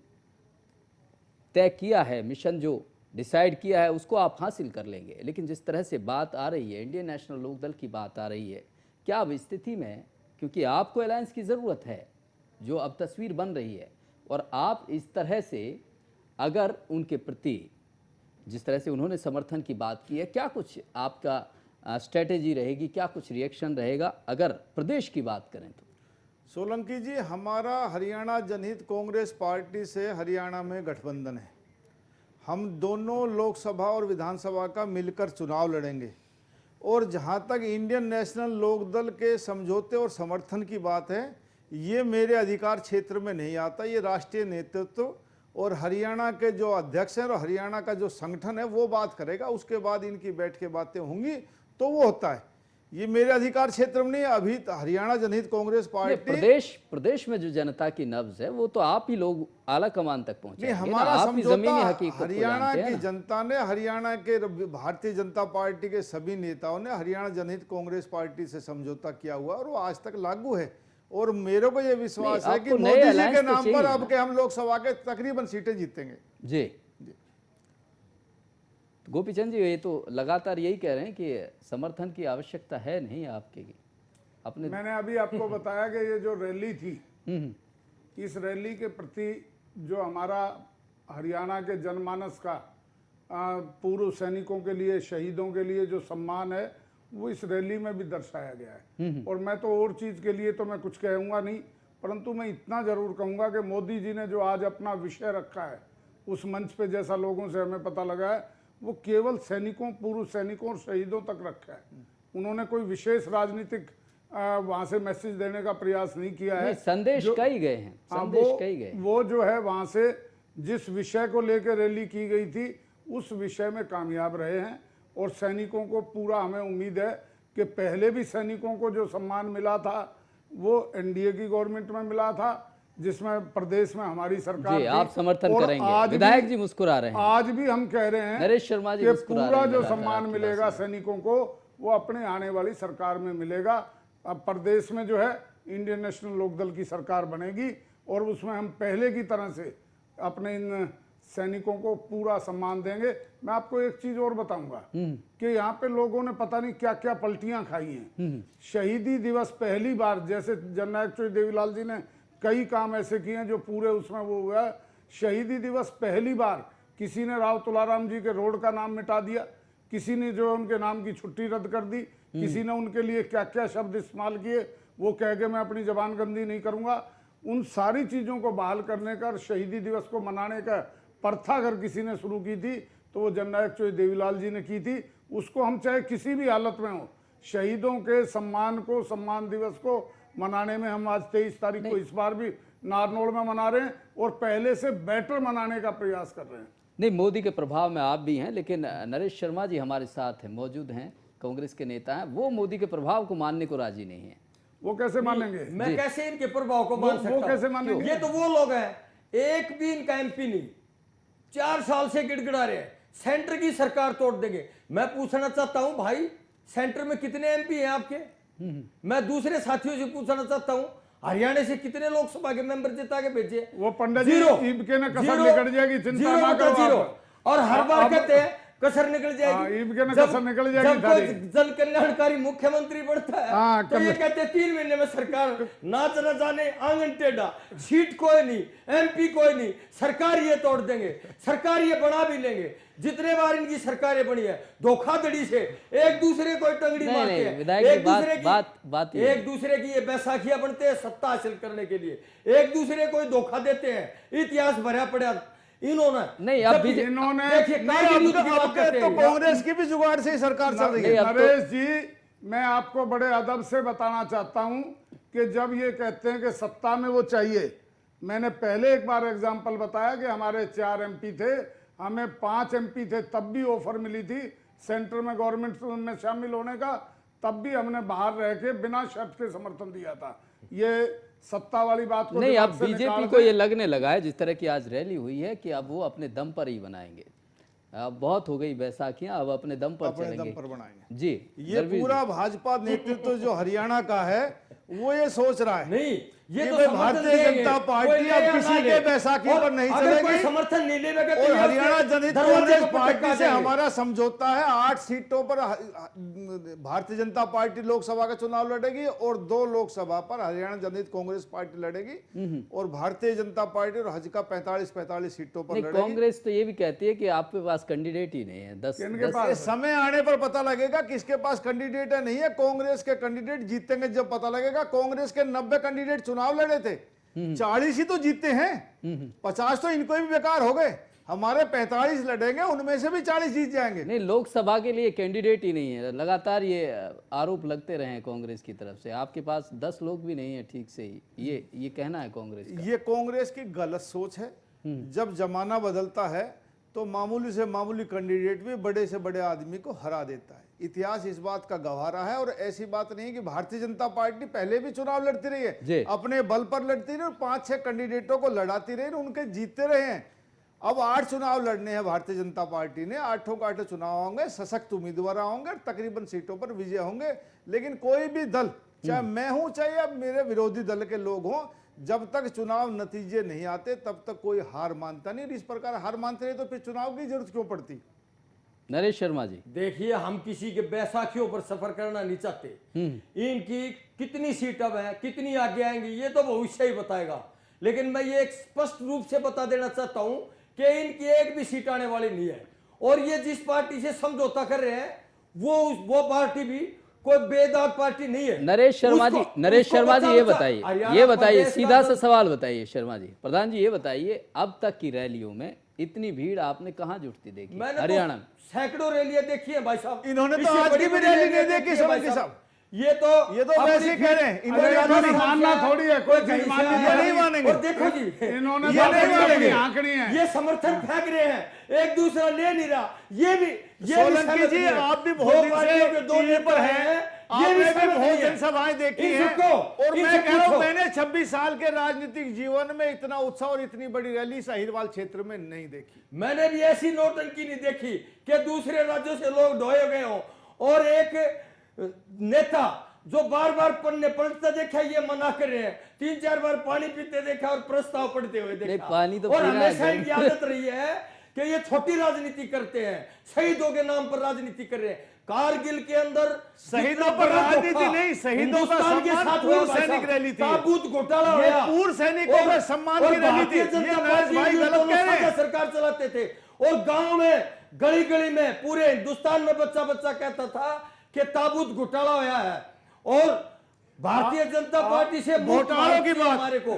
[SPEAKER 1] तय किया है, मिशन जो डिसाइड किया है, उसको आप हासिल कर लेंगे। लेकिन जिस तरह से बात आ रही है, इंडियन नेशनल लोकदल की बात आ रही है, क्या अब स्थिति में, क्योंकि आपको अलायंस की ज़रूरत है, जो अब तस्वीर बन रही है, और आप इस तरह से अगर उनके प्रति जिस तरह से उन्होंने समर्थन की बात की है, क्या कुछ आपका स्ट्रेटेजी रहेगी, क्या कुछ रिएक्शन रहेगा अगर प्रदेश की बात करें तो?
[SPEAKER 5] सोलंकी जी, हमारा हरियाणा जनहित कांग्रेस पार्टी से हरियाणा में गठबंधन है। हम दोनों लोकसभा और विधानसभा का मिलकर चुनाव लड़ेंगे। और जहां तक इंडियन नेशनल लोकदल के समझौते और समर्थन की बात है, ये मेरे अधिकार क्षेत्र में नहीं आता। ये राष्ट्रीय नेतृत्व और हरियाणा के जो अध्यक्ष हैं और हरियाणा का जो संगठन है वो बात करेगा। उसके बाद इनकी बैठ के बातें होंगी तो वो होता है। ये मेरे अधिकार क्षेत्र में नहीं। अभी हरियाणा जनहित कांग्रेस पार्टी
[SPEAKER 1] प्रदेश में जो जनता की नब्ज है, वो तो आप ही लोग आला कमान तक पहुंचे।
[SPEAKER 5] हमारा समझौता हरियाणा की जनता ने, हरियाणा के भारतीय जनता पार्टी के सभी नेताओं ने हरियाणा जनहित कांग्रेस पार्टी से समझौता किया हुआ, और वो आज तक लागू है। और मेरे को ये विश्वास है कि मोदी जी के नाम पर अब के हम लोकसभा के तकरीबन सीटें जीतेंगे।
[SPEAKER 1] जी गोपीचंद जी, ये तो लगातार यही कह रहे हैं कि समर्थन की आवश्यकता है नहीं आपके अपने।
[SPEAKER 5] मैंने अभी आपको बताया कि ये जो रैली थी, इस रैली के प्रति जो हमारा हरियाणा के जनमानस का पूर्व सैनिकों के लिए, शहीदों के लिए जो सम्मान है, वो इस रैली में भी दर्शाया गया है। और मैं तो और चीज़ के लिए तो मैं कुछ कहूँगा नहीं, परंतु मैं इतना ज़रूर कहूँगा कि मोदी जी ने जो आज अपना विषय रखा है उस मंच पे, जैसा लोगों से हमें पता लगा है, वो केवल सैनिकों, पूर्व सैनिकों और शहीदों तक रखा है। उन्होंने कोई विशेष राजनीतिक वहाँ से मैसेज देने का प्रयास नहीं किया है।
[SPEAKER 1] संदेश कई गए हैं, संदेश कई गए।
[SPEAKER 5] वो जो है वहाँ से जिस विषय को लेकर रैली की गई थी उस विषय में कामयाब रहे हैं। और सैनिकों को पूरा हमें उम्मीद है कि पहले भी सैनिकों को जो सम्मान मिला था वो एनडीए की गवर्नमेंट में मिला था, जिसमें प्रदेश में हमारी सरकार
[SPEAKER 1] जी, आप समर्थन करेंगे। विधायक जी मुस्कुरा रहे हैं।
[SPEAKER 5] आज भी हम कह रहे हैं
[SPEAKER 1] नरेश शर्मा जी
[SPEAKER 5] कि पूरा जो सम्मान मिलेगा सैनिकों को वो अपने आने वाली सरकार में मिलेगा। अब प्रदेश में जो है इंडियन नेशनल लोकदल की सरकार बनेगी और उसमें हम पहले की तरह से अपने इन सैनिकों को पूरा सम्मान देंगे। मैं आपको एक चीज और बताऊंगा कि यहाँ पे लोगों ने पता नहीं क्या क्या पलटियां खाई हैं। शहीदी दिवस पहली बार, जैसे जननायक चौधरी देवीलाल जी ने कई काम ऐसे किए हैं जो पूरे उसमें वो हुआ है। शहीदी दिवस पहली बार किसी ने राव तुलाराम जी के रोड का नाम मिटा दिया, किसी ने जो उनके नाम की छुट्टी रद्द कर दी, किसी ने उनके लिए क्या क्या शब्द इस्तेमाल किए वो कह के मैं अपनी जबान गंदी नहीं करूंगा। उन सारी चीज़ों को बहाल करने का और शहीदी दिवस को मनाने का प्रथा अगर किसी ने शुरू की थी तो वो जननायक चौधरी देवीलाल जी ने की थी। उसको हम चाहे किसी भी हालत में हो, शहीदों के सम्मान को, सम्मान दिवस को मनाने में हम आज 23 तारीख को इस बार भी नारनौल में मना रहे हैं और पहले से बेटर मनाने का प्रयास कर रहे हैं।
[SPEAKER 1] नहीं, मोदी के प्रभाव में आप भी हैं, लेकिन नरेश शर्मा जी हमारे साथ हैं, मौजूद हैं, कांग्रेस के नेता हैं। वो मोदी के प्रभाव को मानने को राजी नहीं है।
[SPEAKER 5] वो कैसे मानेंगे?
[SPEAKER 4] मैं कैसे इनके प्रभाव को मान सकता हूं?
[SPEAKER 5] वो कैसे मानेंगे?
[SPEAKER 4] ये तो वो लोग हैं, एक भी इनका एमपी नहीं, 4 साल से गिड़गिड़ा रहे हैं सेंटर की सरकार तोड़ देंगे। मैं पूछना चाहता हूं भाई, सेंटर में कितने एमपी हैं आपके? मैं दूसरे साथियों से पूछना चाहता हूं, हरियाणा से कितने लोकसभा के मेंबर जिता के भेजे?
[SPEAKER 5] वो पंडित जी ईब के ना कसर निकल जाएगी, चिंता ना करो।
[SPEAKER 4] और हर बार कहते हैं कसर निकल जाएगी,
[SPEAKER 5] ईब के ना कसर निकल जाएगी।
[SPEAKER 4] जब कोई जन कल्याणकारी मुख्यमंत्री बनता है तो ये कहते हैं 3 महीने में सरकार नाच न जाने, आंगन टेढ़ा, सीट कोई नहीं, एमपी कोई नहीं, सरकार ये तोड़ देंगे, सरकार ये बना भी लेंगे। जितने बार इनकी सरकारें बनी है धोखाधड़ी से, एक दूसरे को टंगड़ी मारते हैं, एक दूसरे की ये बैसाखियां बनते हैं सत्ता हासिल करने के लिए, एक दूसरे को धोखा देते हैं। इतिहास भरा पड़ा इन्होंने
[SPEAKER 1] नहीं, अब
[SPEAKER 5] इन्होंने
[SPEAKER 3] तो कांग्रेस की भी जुगाड़ से ही सरकार चल रही है।
[SPEAKER 5] नरेश जी, मैं आपको बड़े अदब से बताना चाहता हूं कि जब ये कहते हैं कि सत्ता में वो चाहिए, मैंने पहले एक बार एग्जाम्पल बताया कि हमारे 4 एमपी थे, हमें 5 एमपी थे, तब भी ऑफर मिली थी सेंटर में गवर्नमेंट में शामिल होने का, तब भी हमने बाहर रह के बिना शर्त के समर्थन दिया था। ये सत्ता वाली बात को
[SPEAKER 1] नहीं, अब बीजेपी को ये लगने लगा है, जिस तरह की आज रैली हुई है, कि अब वो अपने दम पर ही बनाएंगे। अब बहुत हो गई बैसाखियां, अब अपने दम पर चलेंगे,
[SPEAKER 5] दम पर बनाएंगे
[SPEAKER 1] जी।
[SPEAKER 3] ये पूरा भाजपा नेतृत्व जो हरियाणा का है वो ये सोच रहा है
[SPEAKER 4] नहीं, ये तो
[SPEAKER 3] भारतीय जनता पार्टी अब किसी के बैसाखी पर नहीं चलेगी,
[SPEAKER 4] समर्थन नहीं लेगा।
[SPEAKER 3] और हरियाणा जनहित कांग्रेस पार्टी से हमारा समझौता है। 8 सीटों पर भारतीय जनता पार्टी लोकसभा का चुनाव लड़ेगी और 2 लोकसभा पर हरियाणा जनहित कांग्रेस पार्टी लड़ेगी, और भारतीय जनता पार्टी और हज का 45 सीटों पर लड़ेगी।
[SPEAKER 1] कांग्रेस तो ये भी कहती है कि आपके पास कैंडिडेट ही नहीं है। 10
[SPEAKER 3] समय आने पर पता लगेगा किसके पास कैंडिडेट है। नहीं है, कांग्रेस के कैंडिडेट जीतेंगे जब पता लगेगा। कांग्रेस के 90 कैंडिडेट चुनाव लड़े थे, 40 ही तो जीते हैं, 50 तो इनको भी बेकार हो गए। हमारे 45 लड़ेंगे, उनमें से भी 40 जीत जाएंगे।
[SPEAKER 1] नहीं, लोकसभा के लिए कैंडिडेट ही नहीं है। लगातार ये आरोप लगते रहे हैं कांग्रेस की तरफ से। आपके पास 10 लोग भी नहीं है ठीक से ही, ये कहना है कांग्रेस का।
[SPEAKER 3] ये कांग्रेस की गलत सोच है। जब जमाना बदलता है तो मामूली से मामूली कैंडिडेट भी बड़े से बड़े आदमी को हरा देता है। इतिहास इस बात का गवाह रहा है, और ऐसी बात नहीं कि भारतीय जनता पार्टी पहले भी चुनाव लड़ती रही है, अपने बल पर लड़ती रही और 5-6 कैंडिडेटों को लड़ाती रही, उनके जीतते रहे हैं। अब 8 चुनाव लड़ने हैं भारतीय जनता पार्टी ने, 8 के 8 चुनाव होंगे, सशक्त उम्मीदवार होंगे, तकरीबन सीटों पर विजय होंगे। लेकिन कोई भी दल, चाहे मैं हूं चाहे अब मेरे विरोधी दल के लोग हों, जब तक चुनाव नतीजे नहीं आते तब तक कोई हार मानता नहीं। इस प्रकार हार मानते रहे तो फिर चुनाव की जरूरत क्यों पड़ती?
[SPEAKER 1] नरेश शर्मा जी,
[SPEAKER 4] देखिए, हम किसी के बैसाखियों पर सफर करना नहीं चाहते। इनकी कितनी सीट अब है, कितनी आगे आएंगी, ये तो भविष्य ही बताएगा। लेकिन मैं ये एक स्पष्ट रूप से बता देना चाहता हूं कि इनकी एक भी सीट आने वाली नहीं है। और ये जिस पार्टी से समझौता कर रहे हैं वो पार्टी भी कोई बेदाग पार्टी नहीं है।
[SPEAKER 1] नरेश शर्मा जी, ये बताइए, सीधा सा सवाल बताइए शर्मा जी। प्रधान जी, ये बताइए, अब तक की रैलियों में इतनी भीड़ आपने कहां जुटती देखी? हरियाणा में
[SPEAKER 4] सैकड़ों रैलियां देखी है भाई साहब।
[SPEAKER 3] इन्होंने तो आज की भी रैली नहीं देखी साहब।
[SPEAKER 4] ये तो
[SPEAKER 3] वैसे ही कह रहे हैं,
[SPEAKER 5] इन्होंने मानना थोड़ी है, कोई चीज
[SPEAKER 3] नहीं मानेंगे।
[SPEAKER 4] और देखो जी,
[SPEAKER 5] इन्होंने
[SPEAKER 3] आंकड़ी
[SPEAKER 5] है,
[SPEAKER 4] ये समर्थन फेंक रहे हैं, एक दूसरा ले नहीं रहा। ये भी
[SPEAKER 3] सोलंकी जी, आप भी बहुत दिन से
[SPEAKER 4] दो पर हैं,
[SPEAKER 3] ये भी बहुत जनसभाएं देखी हैं, और मैं कह रहा हूं मैंने 26 साल के राजनीतिक जीवन में इतना उत्साह और इतनी बड़ी रैली साहिवाल क्षेत्र में नहीं देखी।
[SPEAKER 4] मैंने भी ऐसी नौटंकी नहीं देखी कि दूसरे राज्यों से लोग ढोए गए हों, और एक नेता जो बार बार पढ़ने पढ़ते देखा, ये मना कर रहे हैं, 3-4 बार पानी पीते देखा और प्रस्ताव पढ़ते हुए देखा।
[SPEAKER 1] पानी तो
[SPEAKER 4] और हमेशा इनकी आदत रही है कि ये छोटी राजनीति करते हैं, शहीदों के नाम पर राजनीति कर रहे हैं। कारगिल के अंदर
[SPEAKER 3] शहीदों पर राजनीति नहीं, शहीदों का सम्मान, पूर्व सैनिक रैली थी।
[SPEAKER 4] ताबूत घोटाला हुआ,
[SPEAKER 3] पूर्व सैनिकों में सम्मान की रैली थी।
[SPEAKER 4] सरकार चलाते थे, और गांव में गली गली में पूरे हिंदुस्तान में बच्चा बच्चा कहता था कि ताबूत घोटाला हुआ है। और भारतीय जनता पार्टी से
[SPEAKER 5] घोटालों की बात,
[SPEAKER 4] हमारे को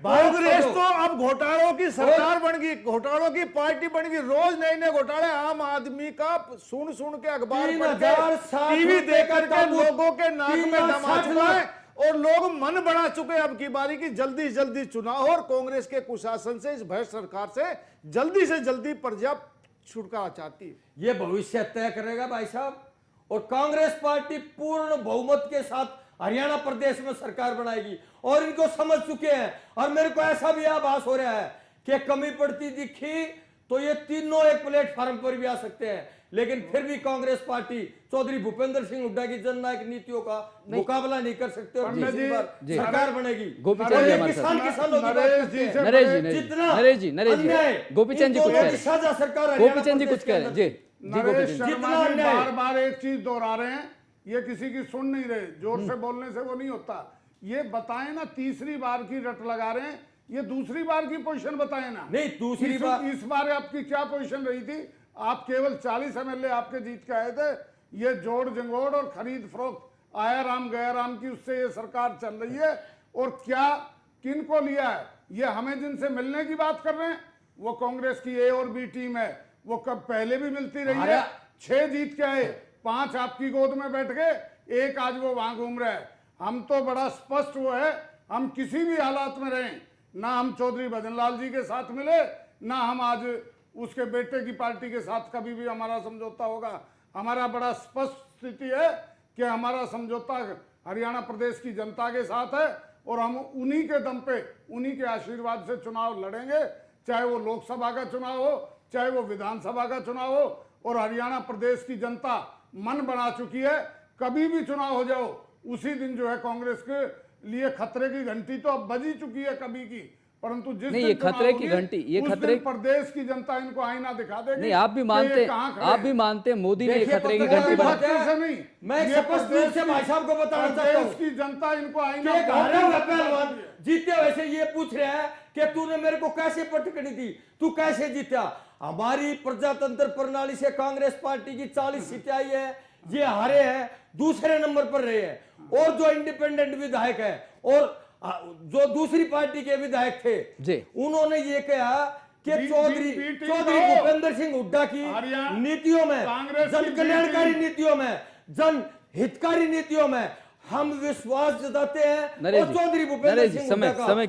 [SPEAKER 5] कांग्रेस तो अब घोटालों की सरकार बन गई, घोटालों की पार्टी बन गई। रोज नए नए घोटाले आम आदमी का सुन सुन के अखबार पढ़ के टीवी देख करके लोगों के नाक में दम आ चुका है और लोग मन बना चुके हैं अब की बारी की जल्दी से जल्दी चुनाव और कांग्रेस के कुशासन से, इस भ्रष्ट सरकार से जल्दी प्रजा छुटकारा चाहती है।
[SPEAKER 4] ये भविष्य तय करेगा भाई साहब। और कांग्रेस पार्टी पूर्ण बहुमत के साथ हरियाणा प्रदेश में सरकार बनाएगी और इनको समझ चुके हैं। और मेरे को ऐसा भी आभास हो रहा है कि कमी पड़ती दिखी तो ये तीनों एक प्लेटफॉर्म पर भी आ सकते हैं, लेकिन फिर भी कांग्रेस पार्टी चौधरी भूपेंद्र सिंह हुड्डा की जननायक नीतियों का मुकाबला नहीं कर सकते और तीसरी बार सरकार बनेगी।
[SPEAKER 1] गोपीचंद जी हमारे
[SPEAKER 4] किसान किसानों की
[SPEAKER 1] नरेश जी गोपीचंद जी कुछ कह रहे हैं, गोपीचंद जी कुछ कह रहे हैं जी।
[SPEAKER 5] नरेश शर्मा जी बार बार एक चीज दोहरा रहे हैं, ये किसी की सुन नहीं रहे, जोर से बोलने से वो नहीं होता। ये बताएं ना, तीसरी बार की रट लगा रहे हैं, ये दूसरी बार की पोजीशन बताएं ना।
[SPEAKER 4] नहीं दूसरी बार,
[SPEAKER 5] इस बार आपकी क्या पोजीशन रही थी? आप केवल 40 एमएलए आपके जीत के आए थे। ये जोड़ जंगोड़ और खरीद फरोख्त आया राम गया राम की, उससे ये सरकार चल रही है। और क्या किन को लिया है? ये हमें जिनसे मिलने की बात कर रहे हैं वो कांग्रेस की ए और बी टीम है, वो कब पहले भी मिलती रही है। 6 जीत के आए, 5 आपकी गोद में बैठ गए, 1 आज वो वहां घूम रहा है। हम तो बड़ा स्पष्ट वो है, हम किसी भी हालात में रहें, ना हम चौधरी भजनलाल जी के साथ मिले, ना हम आज उसके बेटे की पार्टी के साथ कभी भी हमारा समझौता होगा। हमारा बड़ा स्पष्ट स्थिति है कि हमारा समझौता हरियाणा प्रदेश की जनता के साथ है और हम उन्हीं के दम पे, उन्हीं के आशीर्वाद से चुनाव लड़ेंगे, चाहे वो लोकसभा का चुनाव हो, चाहे वो विधानसभा का चुनाव हो। और हरियाणा प्रदेश की जनता मन बना चुकी है, कभी भी चुनाव हो जाओ उसी दिन जो है कांग्रेस के लिए खतरे की घंटी तो अब बज ही चुकी है कभी की, परंतु जिस
[SPEAKER 1] नहीं, ये खतरे की घंटी, ये खतरे
[SPEAKER 5] प्रदेश की जनता इनको आईना दिखा देगी।
[SPEAKER 1] नहीं, आप भी मानते हैं मोदी ने खतरे की घंटी
[SPEAKER 5] नहीं।
[SPEAKER 4] मैं स्पष्ट रूप से भाई साहब को बताना चाहता हूं
[SPEAKER 5] की जनता इनको आईना
[SPEAKER 4] पहलवान जीते वैसे ये पूछ रहे हैं कि तूने मेरे को कैसे पटकनी थी, तू कैसे जीता। हमारी प्रजातंत्र प्रणाली से कांग्रेस पार्टी की 40 सीटें आई है, ये हारे हैं, दूसरे नंबर पर रहे हैं। और जो इंडिपेंडेंट विधायक है और जो दूसरी पार्टी के विधायक थे
[SPEAKER 1] जी,
[SPEAKER 4] उन्होंने ये कहा कि चौधरी भूपेंद्र सिंह हुड्डा की नीतियों में, जन कल्याणकारी नीतियों में, जन हितकारी नीतियों में हम विश्वास जताते हैं। और चौधरी भूपेंद्र सिंह हुड्डा का
[SPEAKER 1] समय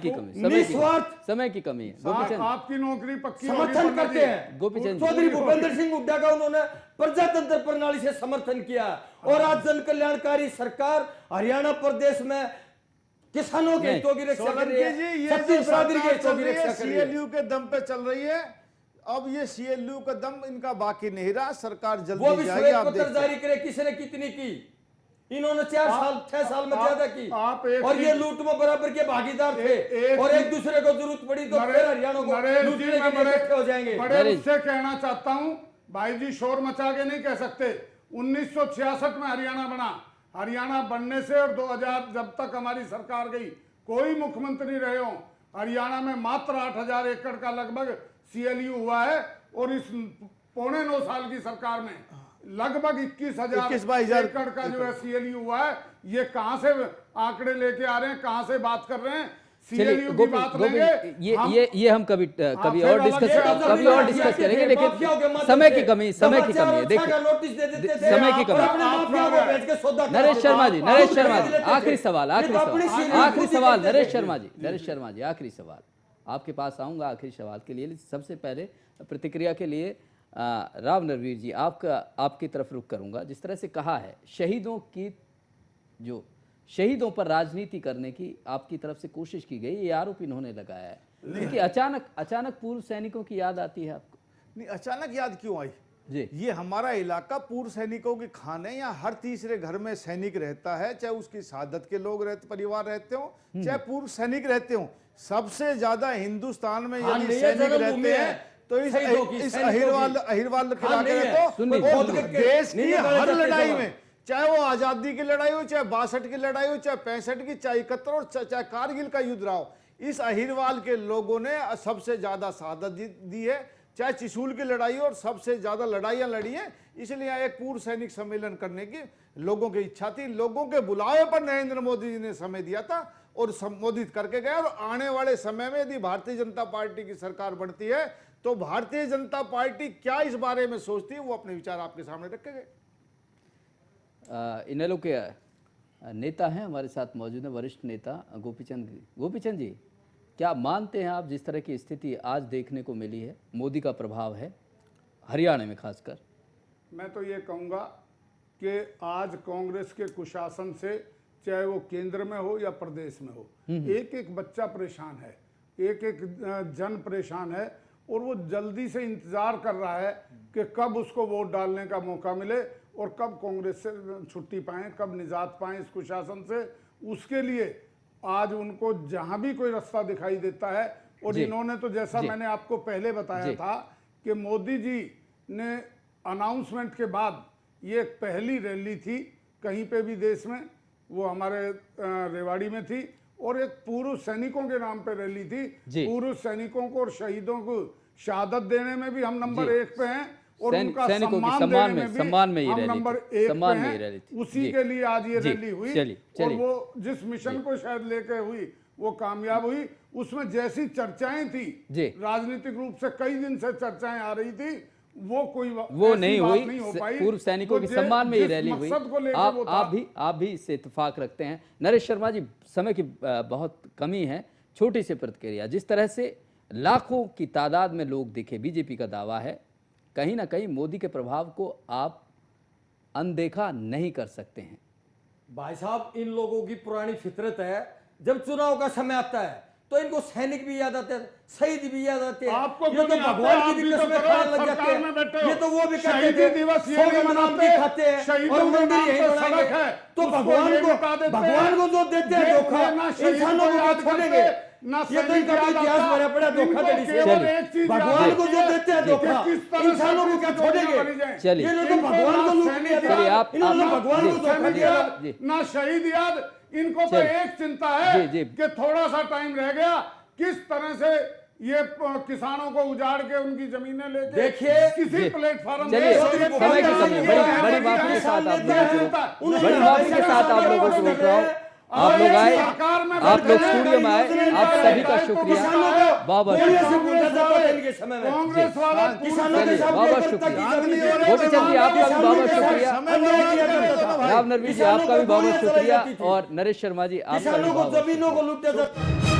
[SPEAKER 1] की कमी है,
[SPEAKER 5] आपकी नौकरी पक्की
[SPEAKER 4] समर्थन करते हैं। चौधरी भूपेंद्र सिंह हुड्डा का उन्होंने प्रजातंत्र प्रणाली से समर्थन किया और आज जन कल्याणकारी सरकार हरियाणा प्रदेश में किसानों के हितों की रक्षा कर रही है, छत्तीसगढ़ के हितों की रक्षा कर रही है।
[SPEAKER 5] सीएलयू के दम पे चल रही है। अब ये सीएलयू का दम इनका बाकी नहीं रहा, सरकार
[SPEAKER 4] वो
[SPEAKER 5] जल्दी
[SPEAKER 4] भी
[SPEAKER 5] जाएगी। आप
[SPEAKER 4] पत्र जारी करे, किसने कितनी की? इन्होंने 6 साल में ज्यादा की और ये लूट में बराबर के भागीदार थे और एक दूसरे को जरूरत पड़ी तो फिर हरियाणा को लूटने के लिए इकट्ठे हो जाएंगे।
[SPEAKER 5] बड़े उससे कहना चाहता हूं भाई जी, शोर मचा के नहीं कह सकते। 1966 में हरियाणा बना, हरियाणा बनने से और 2000 जब तक हमारी सरकार गई, कोई मुख्यमंत्री रहे हो, हरियाणा में मात्र 8000 एकड़ का लगभग सीएलयू हुआ है और इस 9.25 साल की सरकार में लगभग 21,000 एकड़ का जो है सीएलयू हुआ है। ये कहां से आंकड़े लेके आ रहे हैं, कहां से बात कर रहे हैं? सीएलयू की बात लेंगे,
[SPEAKER 1] ये हम कभी और डिस्कस करेंगे, लेकिन समय की कमी है। देखिए समय की कमी। नरेश शर्मा जी आखिरी सवाल नरेश शर्मा जी आखिरी सवाल आपके पास आऊंगा। आखिरी सवाल के लिए सबसे पहले प्रतिक्रिया के लिए राव नरवीर जी आपकी तरफ रुख करूंगा। जिस तरह से कहा है शहीदों पर राजनीति करने की आपकी तरफ से कोशिश की गई, ये आरोप इन्होंने लगाया है कि अचानक पूर्व सैनिकों की याद आती है आपको?
[SPEAKER 5] नहीं, अचानक याद क्यों आई
[SPEAKER 1] जी?
[SPEAKER 5] ये हमारा इलाका पूर्व सैनिकों के खाने, या हर तीसरे घर में सैनिक रहता है, चाहे उसकी शहादत के लोग परिवार रहते हो, चाहे पूर्व सैनिक रहते हो। सबसे ज्यादा हिंदुस्तान में यदि सैनिक रहते हैं तो इस अहिरवाल तो देश की हर लड़ाई में, चाहे वो आजादी की लड़ाई हो, चाहे 62 की लड़ाई हो, चाहे 65 की, चाहे 71 और चाहे कारगिल का युद्ध रहा हो, इस अहिरवाल के लोगों ने सबसे ज्यादा शहादत दी है। चाहे चिसूल की लड़ाई हो, और सबसे ज्यादा लड़ाइयां लड़ी हैं। इसलिए यहाँ एक पूर्व सैनिक सम्मेलन करने की लोगों की इच्छा थी। लोगों के बुलावे पर नरेंद्र मोदी जी ने समय दिया था और संबोधित करके गया। और आने वाले समय में यदि भारतीय जनता पार्टी की सरकार बनती है तो भारतीय जनता पार्टी क्या इस बारे में सोचती है, वो अपने विचार आपके सामने रखे गए।
[SPEAKER 1] इनेलो के नेता हैं हमारे साथ मौजूद हैं, वरिष्ठ नेता गोपीचंद जी, क्या मानते हैं आप, जिस तरह की स्थिति आज देखने को मिली है, मोदी का प्रभाव है हरियाणा में खासकर?
[SPEAKER 12] मैं तो ये कहूँगा कि आज कांग्रेस के कुशासन से, चाहे वो केंद्र में हो या प्रदेश में हो, एक एक बच्चा परेशान है, एक एक जन परेशान है, और वो जल्दी से इंतजार कर रहा है कि कब उसको वोट डालने का मौका मिले और कब कांग्रेस से छुट्टी पाएं, कब निजात पाएं इस कुशासन से। उसके लिए आज उनको जहां भी कोई रास्ता दिखाई देता है, और इन्होंने तो जैसा मैंने आपको पहले बताया था कि मोदी जी ने अनाउंसमेंट के बाद ये पहली रैली थी कहीं पे भी देश में, वो हमारे रेवाड़ी में थी, और एक पूर्व सैनिकों के नाम पे रैली थी। पूर्व सैनिकों को और शहीदों को शहादत देने में भी हम नंबर 1 पे हैं, और उनका सम्मान में हम नंबर 1 पे हैं। उसी के लिए आज ये रैली हुई, और वो जिस मिशन को शायद लेके हुई वो कामयाब हुई। उसमें जैसी चर्चाएं थी, राजनीतिक रूप से कई दिन से चर्चाएं आ रही थी, वो
[SPEAKER 1] नहीं हुई। पूर्व सैनिकों के सम्मान में ये रैली हुई। आप भी इससे इत्तेफाक रखते हैं। नरेश शर्मा जी, समय की बहुत कमी है, छोटी सी प्रतिक्रिया। जिस तरह से लाखों की तादाद में लोग दिखे, बीजेपी का दावा है कहीं ना कहीं मोदी के प्रभाव को आप अनदेखा नहीं कर सकते हैं।
[SPEAKER 4] भाई साहब, इन लोगों की पुरानी फितरत है, जब चुनाव का समय आता है तो इनको सैनिक भी याद आते हैं, शहीद भी याद आते हैं। ये तो भगवान की भी कसमें खाने लग जाते हैं। ये तो वो भी कहते थे दिवस ये खाते हैं और मंदिर यही बनाएंगे। तो भगवान को जो देते हैं धोखा, इंसानों को क्या छोड़ेंगे? ये तो इनका इतिहास भरा पड़ा धोखाधड़ी से। भगवान को जो देते हैं धोखा, इंसानों को क्या छोड़ेंगे?
[SPEAKER 1] चलिए,
[SPEAKER 4] ये लोग तो भगवान को लूट लिया था, इन्होंने भगवान को धोखा दिया।
[SPEAKER 12] ना शहीद याद, इनको तो एक चिंता है कि थोड़ा सा टाइम रह गया, किस तरह से ये किसानों को उजाड़ के उनकी जमीनें लेके
[SPEAKER 4] देखिए
[SPEAKER 12] किसी प्लेटफॉर्म
[SPEAKER 1] समय की कमी, बड़ी बात के साथ आप लोगों को रोक रहा हूं। आप लोग आए, आप लोग स्टूडियो में आए, आप सभी का शुक्रिया, बहुत बहुत शुक्रिया। गोपीचंद जी, आपका भी बहुत बहुत शुक्रिया। राव नरवी जी, आपका भी बहुत बहुत शुक्रिया। और नरेश शर्मा जी, आपका भी बहुत बहुत शुक्रिया।